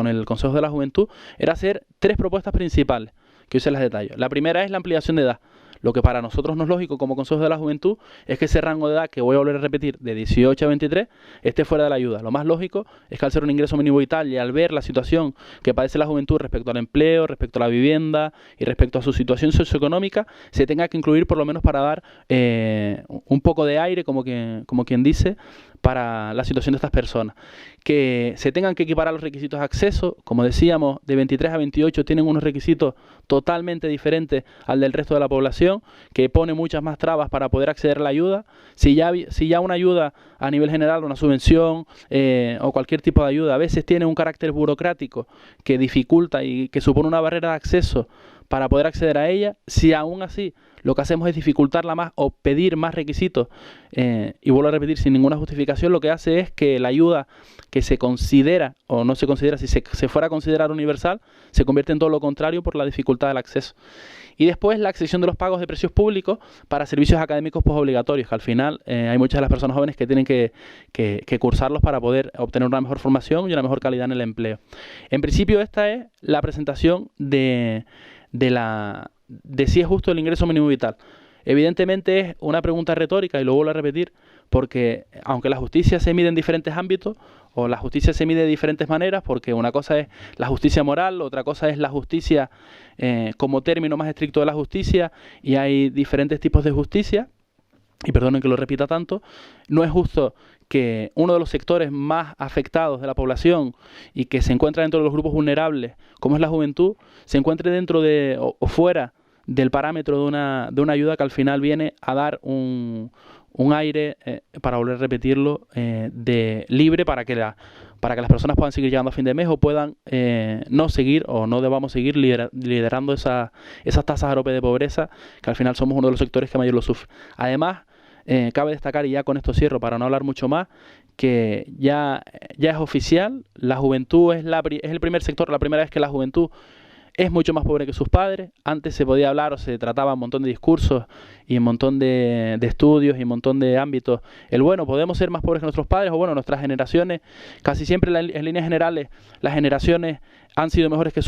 el Consejo de la Juventud, era hacer 3 propuestas principales, que hoy se las detallo. La primera es la ampliación de edad. Lo que para nosotros no es lógico como Consejo de la Juventud es que ese rango de edad, que voy a volver a repetir, de 18 a 23, esté fuera de la ayuda. Lo más lógico es que al ser un ingreso mínimo vital y al ver la situación que padece la juventud respecto al empleo, respecto a la vivienda y respecto a su situación socioeconómica, se tenga que incluir, por lo menos para dar un poco de aire, como quien dice, para la situación de estas personas. Que se tengan que equiparar los requisitos de acceso, como decíamos, de 23 a 28 tienen unos requisitos totalmente diferentes al del resto de la población, que pone muchas más trabas para poder acceder a la ayuda. Si ya una ayuda a nivel general, una subvención o cualquier tipo de ayuda, a veces tiene un carácter burocrático que dificulta y que supone una barrera de acceso para poder acceder a ella, si aún así lo que hacemos es dificultarla más o pedir más requisitos, y vuelvo a repetir, sin ninguna justificación, lo que hace es que la ayuda que se considera o no se considera, si se fuera a considerar universal, se convierte en todo lo contrario por la dificultad del acceso. Y después la accesión de los pagos de precios públicos para servicios académicos postobligatorios, que al final hay muchas de las personas jóvenes que tienen que cursarlos para poder obtener una mejor formación y una mejor calidad en el empleo. En principio esta es la presentación de si es justo el ingreso mínimo vital. Evidentemente es una pregunta retórica, y lo vuelvo a repetir, porque aunque la justicia se mide en diferentes ámbitos, o la justicia se mide de diferentes maneras, porque una cosa es la justicia moral, otra cosa es la justicia como término más estricto de la justicia, y hay diferentes tipos de justicia, y perdonen que lo repita tanto, no es justo que uno de los sectores más afectados de la población y que se encuentra dentro de los grupos vulnerables, como es la juventud, se encuentre dentro de o fuera del parámetro de una ayuda que al final viene a dar un aire, para volver a repetirlo, de libre para que las personas puedan seguir llegando a fin de mes o puedan no seguir o no debamos seguir liderando esas tasas a tope de pobreza, que al final somos uno de los sectores que mayor lo sufre. Además, cabe destacar, y ya con esto cierro para no hablar mucho más, que ya es oficial, la juventud es el primer sector, la primera vez que la juventud es mucho más pobre que sus padres. Antes se podía hablar o se trataba un montón de discursos y un montón de estudios y un montón de ámbitos. Podemos ser más pobres que nuestros padres, o nuestras generaciones, casi siempre en líneas generales, las generaciones han sido mejores que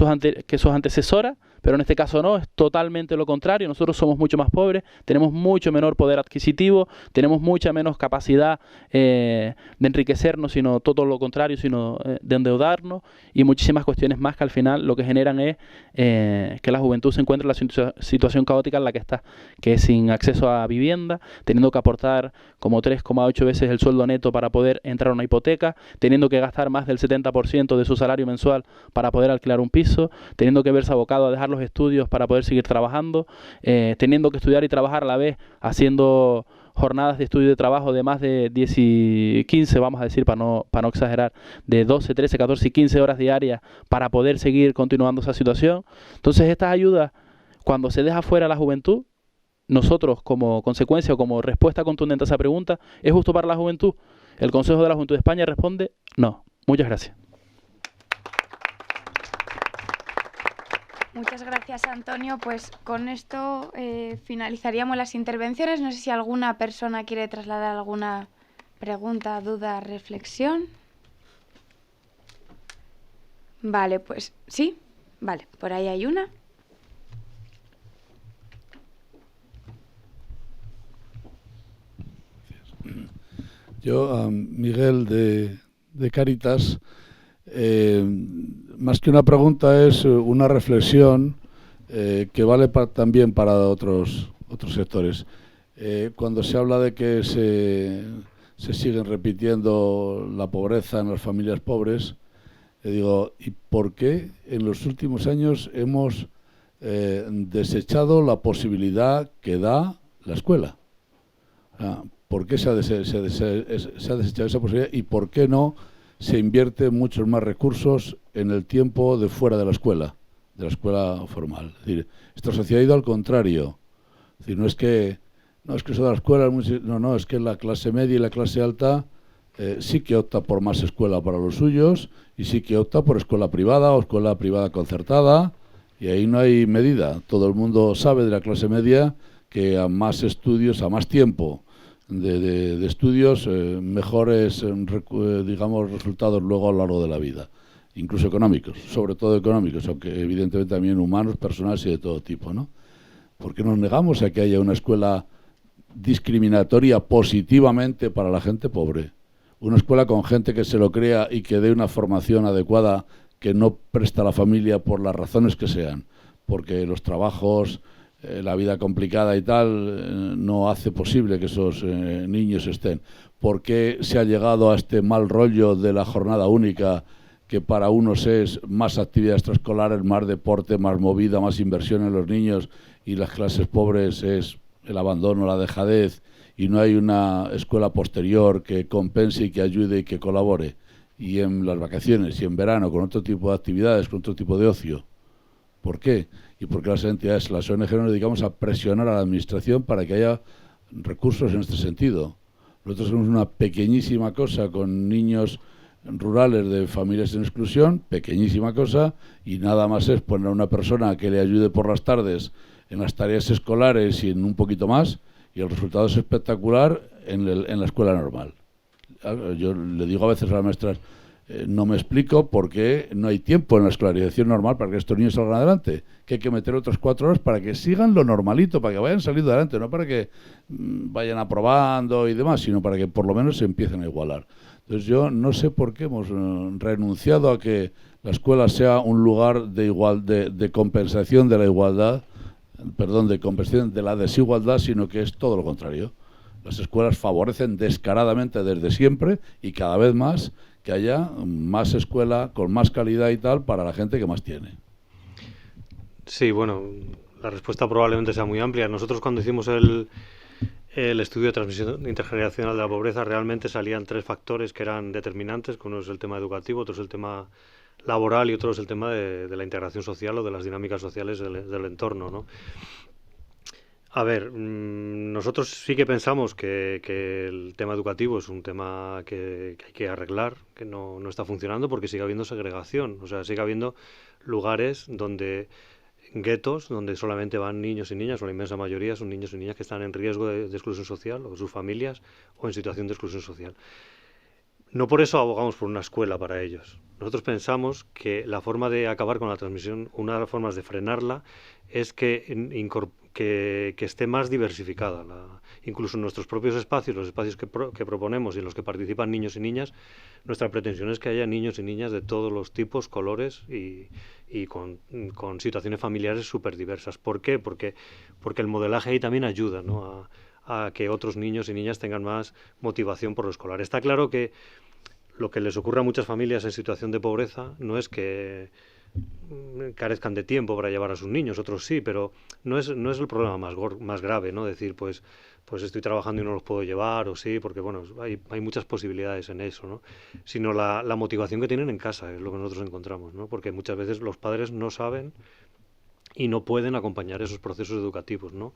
sus antecesoras, pero en este caso no, es totalmente lo contrario. Nosotros somos mucho más pobres, tenemos mucho menor poder adquisitivo, tenemos mucha menos capacidad de enriquecernos, sino todo lo contrario, sino de endeudarnos, y muchísimas cuestiones más que al final lo que generan es que la juventud se encuentre en la situación caótica en la que está, que es sin acceso a vivienda, teniendo que aportar como 3,8 veces el sueldo neto para poder entrar a una hipoteca, teniendo que gastar más del 70% de su salario mensual para poder alquilar un piso, teniendo que verse abocado a dejar los estudios para poder seguir trabajando, teniendo que estudiar y trabajar a la vez, haciendo jornadas de estudio y de trabajo de más de 10 y 15, vamos a decir, para no exagerar, de 12, 13, 14 y 15 horas diarias para poder seguir continuando esa situación. Entonces, estas ayudas, cuando se deja fuera a la juventud, nosotros como consecuencia o como respuesta contundente a esa pregunta, ¿es justo para la juventud? El Consejo de la Juventud de España responde no. Muchas gracias. Muchas gracias, Antonio. Pues con esto finalizaríamos las intervenciones. No sé si alguna persona quiere trasladar alguna pregunta, duda, reflexión. Vale, pues sí. Vale, por ahí hay una. Yo, a Miguel de Cáritas, más que una pregunta es una reflexión que vale también para otros sectores. Cuando se habla de que se siguen repitiendo la pobreza en las familias pobres, digo, ¿y por qué en los últimos años hemos desechado la posibilidad que da la escuela? ¿Por qué se ha desechado esa posibilidad y por qué no se invierte muchos más recursos en el tiempo de fuera de la escuela formal? Es decir, esta sociedad ha ido al contrario. Es decir, no es que eso de la escuela, no, es que la clase media y la clase alta sí que opta por más escuela para los suyos y sí que opta por escuela privada o escuela privada concertada, y ahí no hay medida. Todo el mundo sabe de la clase media que a más estudios, a más tiempo de estudios, mejores, digamos, resultados luego a lo largo de la vida, incluso económicos, sobre todo económicos, aunque evidentemente también humanos, personales y de todo tipo, ¿no? ¿Por qué nos negamos a que haya una escuela discriminatoria positivamente para la gente pobre? Una escuela con gente que se lo crea y que dé una formación adecuada que no presta la familia por las razones que sean, porque los trabajos, la vida complicada y tal, no hace posible que esos niños estén. por qué se ha llegado a este mal rollo de la jornada única, que para unos es más actividades extraescolares, más deporte, más movida, más inversión en los niños, y las clases pobres es el abandono, la dejadez, y no hay una escuela posterior que compense y que ayude y que colabore. Y en las vacaciones y en verano con otro tipo de actividades, con otro tipo de ocio. ¿Por qué? Y porque las entidades, las ONG, nos dedicamos a presionar a la administración para que haya recursos en este sentido. Nosotros somos una pequeñísima cosa con niños rurales de familias en exclusión, pequeñísima cosa, y nada más es poner a una persona que le ayude por las tardes en las tareas escolares y en un poquito más, y el resultado es espectacular en la escuela normal. Yo le digo a veces a las maestras, no me explico por qué no hay tiempo en la escolarización normal para que estos niños salgan adelante, que hay que meter otras 4 horas para que sigan lo normalito, para que vayan saliendo adelante, no para que vayan aprobando y demás, sino para que por lo menos se empiecen a igualar. Entonces yo no sé por qué hemos renunciado a que la escuela sea un lugar de compensación de la igualdad, de compensación de la desigualdad, sino que es todo lo contrario. Las escuelas favorecen descaradamente desde siempre y cada vez más que haya más escuela con más calidad y tal para la gente que más tiene. Sí, bueno, la respuesta probablemente sea muy amplia. Nosotros cuando hicimos el estudio de transmisión intergeneracional de la pobreza realmente salían 3 factores que eran determinantes, que uno es el tema educativo, otro es el tema laboral y otro es el tema de la integración social o de las dinámicas sociales del entorno, ¿no? A ver, nosotros sí que pensamos que el tema educativo es un tema que hay que arreglar, que no está funcionando porque sigue habiendo segregación, o sea, sigue habiendo lugares guetos, donde solamente van niños y niñas, o la inmensa mayoría son niños y niñas que están en riesgo de exclusión social, o sus familias, o en situación de exclusión social. No por eso abogamos por una escuela para ellos. Nosotros pensamos que la forma de acabar con la transmisión, una de las formas de frenarla, es que esté más diversificada. Incluso en nuestros propios espacios, los espacios que proponemos y en los que participan niños y niñas, nuestra pretensión es que haya niños y niñas de todos los tipos, colores y con situaciones familiares súper diversas. ¿Por qué? Porque el modelaje ahí también ayuda, ¿no?, a que otros niños y niñas tengan más motivación por lo escolar. Está claro que lo que les ocurre a muchas familias en situación de pobreza no es que carezcan de tiempo para llevar a sus niños, otros sí, pero no es el problema más grave, ¿no? Decir, pues estoy trabajando y no los puedo llevar, o sí, porque bueno, hay muchas posibilidades en eso, ¿no? Sino la motivación que tienen en casa, es lo que nosotros encontramos, ¿no? Porque muchas veces los padres no saben y no pueden acompañar esos procesos educativos, ¿no?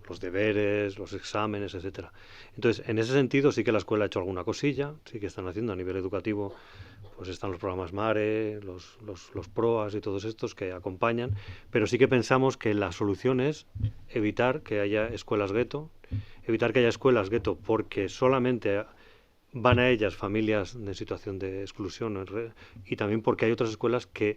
Los deberes, los exámenes, etcétera. Entonces, en ese sentido sí que la escuela ha hecho alguna cosilla, sí que están haciendo a nivel educativo, pues están los programas MARE, los PROAS y todos estos que acompañan, pero sí que pensamos que la solución es evitar que haya escuelas gueto, porque solamente van a ellas familias en situación de exclusión y también porque hay otras escuelas que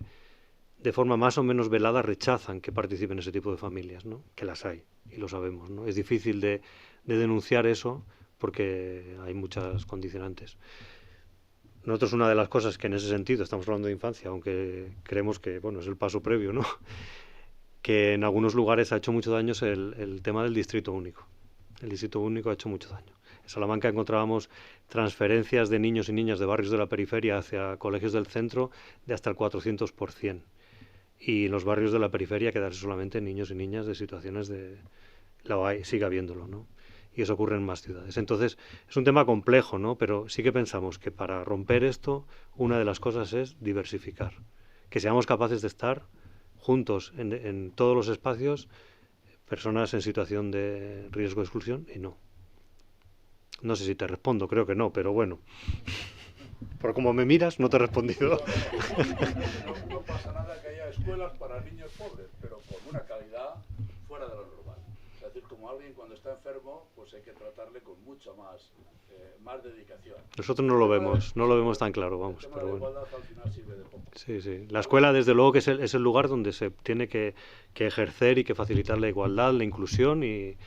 de forma más o menos velada rechazan que participen ese tipo de familias, ¿no? Que las hay, y lo sabemos, ¿no? Es difícil de denunciar eso porque hay muchas condicionantes. Nosotros una de las cosas que en ese sentido, estamos hablando de infancia, aunque creemos que bueno, es el paso previo, ¿no?, que en algunos lugares ha hecho mucho daño el tema del distrito único. El distrito único ha hecho mucho daño. En Salamanca encontrábamos transferencias de niños y niñas de barrios de la periferia hacia colegios del centro de hasta el 400%. Y en los barrios de la periferia quedarse solamente niños y niñas de situaciones sigue habiéndolo, ¿no? Y eso ocurre en más ciudades. Entonces, es un tema complejo, ¿no? Pero sí que pensamos que para romper esto, una de las cosas es diversificar. Que seamos capaces de estar juntos en todos los espacios, personas en situación de riesgo de exclusión y no. No sé si te respondo, creo que no, pero bueno. Por como me miras, no te he respondido. No pasa nada que haya escuelas para niños pobres, pero con una calidad fuera de lo normal. Es decir, como alguien cuando está enfermo, pues hay que tratarle con mucho más dedicación. Nosotros no lo vemos tan claro, vamos. Pero bueno. Igualdad al final sirve de poco. Sí. La escuela, desde luego, que es el lugar donde se tiene que ejercer y que facilitar la igualdad, la inclusión y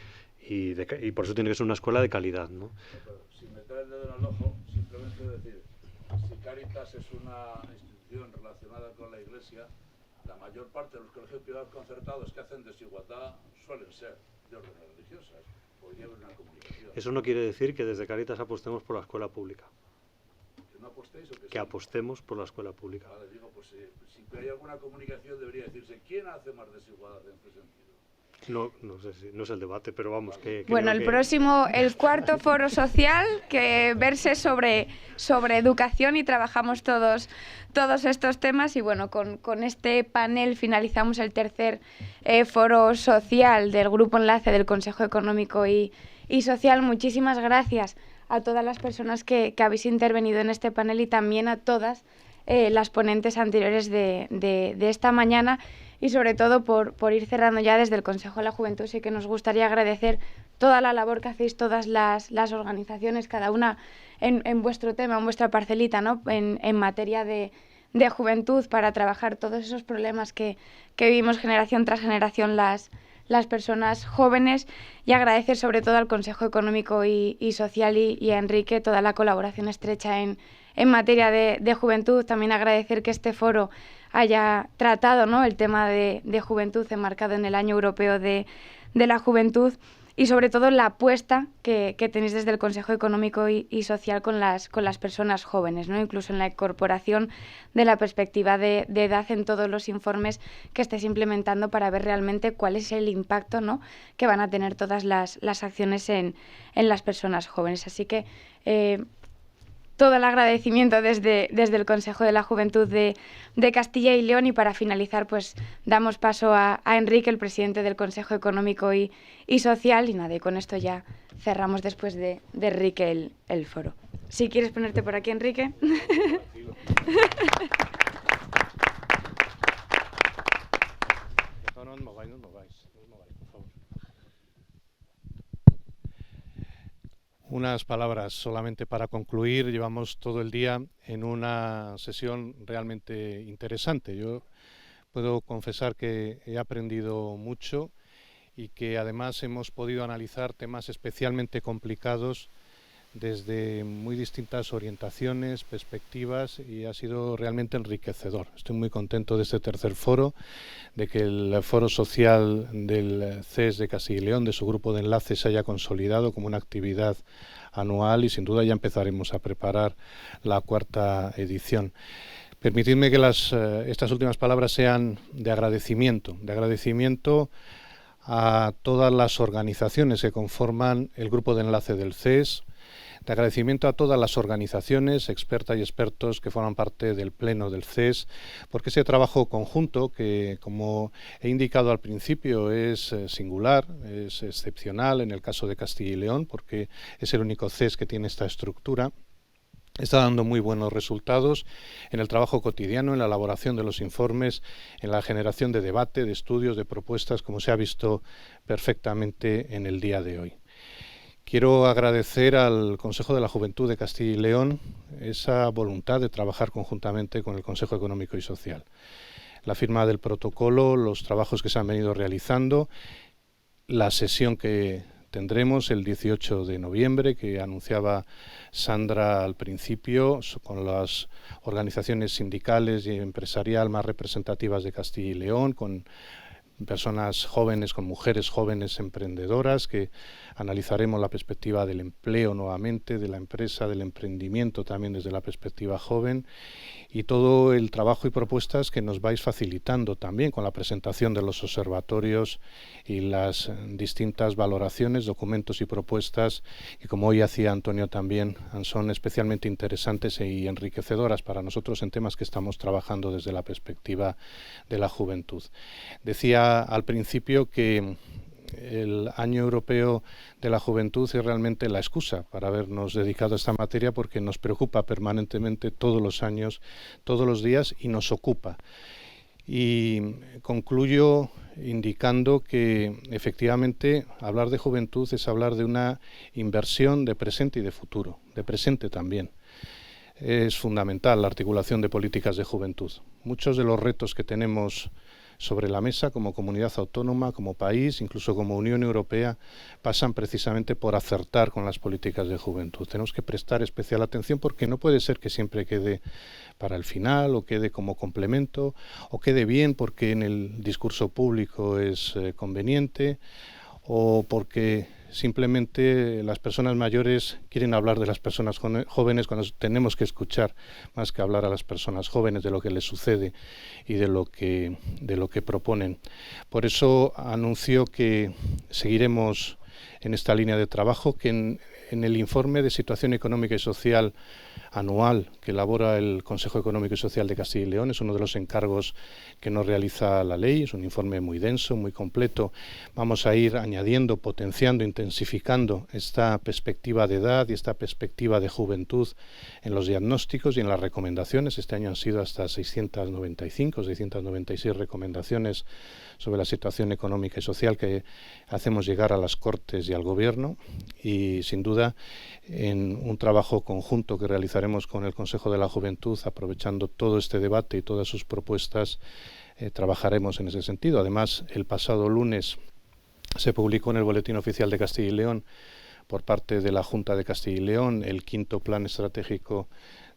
por eso tiene que ser una escuela de calidad, ¿no? Pero sin meter el dedo en el ojo, simplemente decir, si Cáritas es una institución relacionada con la Iglesia, la mayor parte de los colegios privados concertados que hacen desigualdad suelen ser de órdenes religiosas. Eso no quiere decir que desde Cáritas apostemos por la escuela pública. ¿Que no apostéis o que Que apostemos por la escuela pública. Vale, digo, pues si hay alguna comunicación debería decirse ¿quién hace más desigualdad en este sentido? No sé si no es el debate, pero vamos, que bueno, el próximo, el cuarto foro social, que verse sobre educación, y trabajamos todos estos temas. Y bueno, con este panel finalizamos el tercer foro social del Grupo Enlace del Consejo Económico y Social. Muchísimas gracias a todas las personas que habéis intervenido en este panel, y también a todas las ponentes anteriores de esta mañana. Y sobre todo por ir cerrando ya, desde el Consejo de la Juventud sí que nos gustaría agradecer toda la labor que hacéis todas las organizaciones, cada una en vuestro tema, en vuestra parcelita, ¿no? En materia de juventud, para trabajar todos esos problemas que vivimos generación tras generación las personas jóvenes, y agradecer sobre todo al Consejo Económico y Social y a Enrique toda la colaboración estrecha en materia de juventud. También agradecer que este foro haya tratado, ¿no?, el tema de juventud enmarcado en el Año Europeo de la Juventud, y sobre todo la apuesta que tenéis desde el Consejo Económico y Social con las personas jóvenes, ¿no?, incluso en la incorporación de la perspectiva de edad en todos los informes que estéis implementando, para ver realmente cuál es el impacto, ¿no?, que van a tener todas las acciones en las personas jóvenes. Así que todo el agradecimiento desde el Consejo de la Juventud de Castilla y León. Y para finalizar, pues damos paso a Enrique, el presidente del Consejo Económico y Social. Y nada, y con esto ya cerramos después de Enrique el foro. Si quieres ponerte por aquí, Enrique. No os mováis, por favor. Unas palabras solamente para concluir. Llevamos todo el día en una sesión realmente interesante. Yo puedo confesar que he aprendido mucho, y que además hemos podido analizar temas especialmente complicados desde muy distintas orientaciones, perspectivas, y ha sido realmente enriquecedor. Estoy muy contento de este tercer foro, de que el foro social del CES de Castilla y León, de su grupo de enlace, se haya consolidado como una actividad anual, y sin duda ya empezaremos a preparar la cuarta edición. Permitidme que estas últimas palabras sean de agradecimiento a todas las organizaciones que conforman el grupo de enlace del CES, de agradecimiento a todas las organizaciones, expertas y expertos que forman parte del pleno del CES, porque ese trabajo conjunto, que como he indicado al principio es singular, es excepcional en el caso de Castilla y León, porque es el único CES que tiene esta estructura, está dando muy buenos resultados en el trabajo cotidiano, en la elaboración de los informes, en la generación de debate, de estudios, de propuestas, como se ha visto perfectamente en el día de hoy. Quiero agradecer al Consejo de la Juventud de Castilla y León esa voluntad de trabajar conjuntamente con el Consejo Económico y Social. La firma del protocolo, los trabajos que se han venido realizando, la sesión que tendremos el 18 de noviembre, que anunciaba Sandra al principio, con las organizaciones sindicales y empresariales más representativas de Castilla y León, con personas jóvenes, con mujeres jóvenes emprendedoras, que analizaremos la perspectiva del empleo nuevamente, de la empresa, del emprendimiento también desde la perspectiva joven, y todo el trabajo y propuestas que nos vais facilitando también con la presentación de los observatorios y las distintas valoraciones, documentos y propuestas, que como hoy hacía Antonio también, son especialmente interesantes y enriquecedoras para nosotros en temas que estamos trabajando desde la perspectiva de la juventud. Decía al principio que el Año Europeo de la Juventud es realmente la excusa para habernos dedicado a esta materia, porque nos preocupa permanentemente todos los años, todos los días, y nos ocupa. Y concluyo indicando que efectivamente hablar de juventud es hablar de una inversión de presente y de futuro, de presente también. Es fundamental la articulación de políticas de juventud. Muchos de los retos que tenemos sobre la mesa como comunidad autónoma, como país, incluso como Unión Europea, pasan precisamente por acertar con las políticas de juventud. Tenemos que prestar especial atención, porque no puede ser que siempre quede para el final, o quede como complemento, o quede bien porque en el discurso público es conveniente, o porque simplemente las personas mayores quieren hablar de las personas jóvenes cuando tenemos que escuchar más que hablar a las personas jóvenes de lo que les sucede y de lo que proponen. Por eso anuncio que seguiremos en esta línea de trabajo, que en el informe de situación económica y social anual que elabora el Consejo Económico y Social de Castilla y León, es uno de los encargos que nos realiza la ley, es un informe muy denso, muy completo. Vamos a ir añadiendo, potenciando, intensificando esta perspectiva de edad y esta perspectiva de juventud en los diagnósticos y en las recomendaciones. Este año han sido hasta 696 recomendaciones sobre la situación económica y social que hacemos llegar a las Cortes y al Gobierno, y sin duda en un trabajo conjunto que realizaremos con el Consejo de la Juventud, aprovechando todo este debate y todas sus propuestas, trabajaremos en ese sentido. Además, el pasado lunes se publicó en el Boletín Oficial de Castilla y León por parte de la Junta de Castilla y León el 5º Plan Estratégico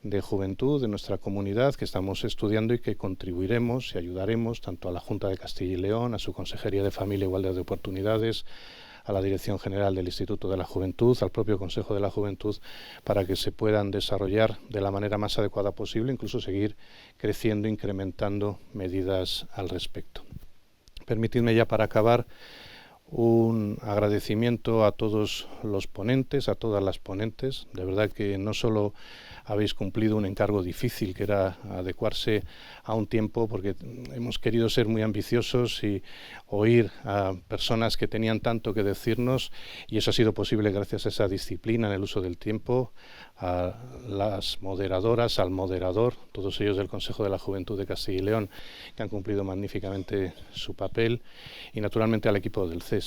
de Juventud de nuestra comunidad, que estamos estudiando y que contribuiremos y ayudaremos tanto a la Junta de Castilla y León, a su Consejería de Familia e Igualdad de Oportunidades, a la Dirección General del Instituto de la Juventud, al propio Consejo de la Juventud, para que se puedan desarrollar de la manera más adecuada posible, incluso seguir creciendo, incrementando medidas al respecto. Permitidme ya para acabar un agradecimiento a todos los ponentes, a todas las ponentes. De verdad que no solo habéis cumplido un encargo difícil, que era adecuarse a un tiempo, porque hemos querido ser muy ambiciosos y oír a personas que tenían tanto que decirnos, y eso ha sido posible gracias a esa disciplina en el uso del tiempo, a las moderadoras, al moderador, todos ellos del Consejo de la Juventud de Castilla y León, que han cumplido magníficamente su papel, y naturalmente al equipo del CES.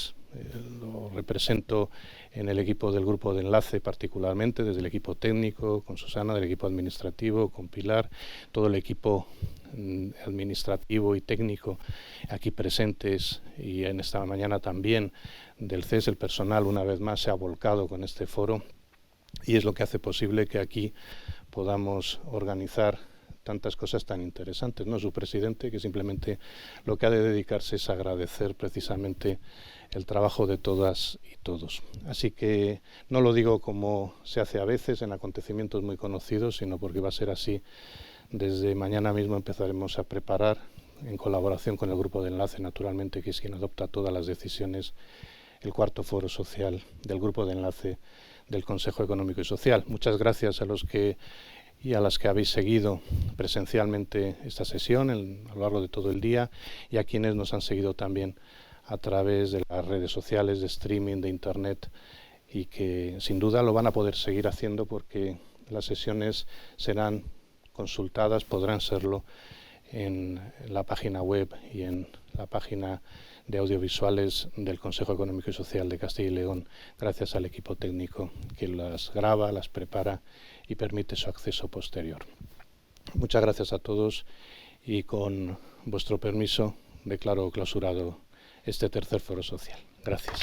Lo represento en el equipo del grupo de enlace particularmente, desde el equipo técnico, con Susana, del equipo administrativo, con Pilar, todo el equipo administrativo y técnico aquí presentes, y en esta mañana también del CES. El personal una vez más se ha volcado con este foro y es lo que hace posible que aquí podamos organizar tantas cosas tan interesantes, ¿no? Su presidente, que simplemente lo que ha de dedicarse es agradecer precisamente el trabajo de todas y todos. Así que no lo digo como se hace a veces en acontecimientos muy conocidos, sino porque va a ser así. Desde mañana mismo empezaremos a preparar, en colaboración con el grupo de enlace, naturalmente, que es quien adopta todas las decisiones, el 4º Foro Social del grupo de enlace del Consejo Económico y Social. Muchas gracias a los que y a las que habéis seguido presencialmente esta sesión a lo largo de todo el día, y a quienes nos han seguido también a través de las redes sociales, de streaming, de internet, y que sin duda lo van a poder seguir haciendo porque las sesiones serán consultadas, podrán serlo en la página web y en la página de audiovisuales del Consejo Económico y Social de Castilla y León, gracias al equipo técnico que las graba, las prepara y permite su acceso posterior. Muchas gracias a todos, y con vuestro permiso declaro clausurado este 3er Foro Social. Gracias.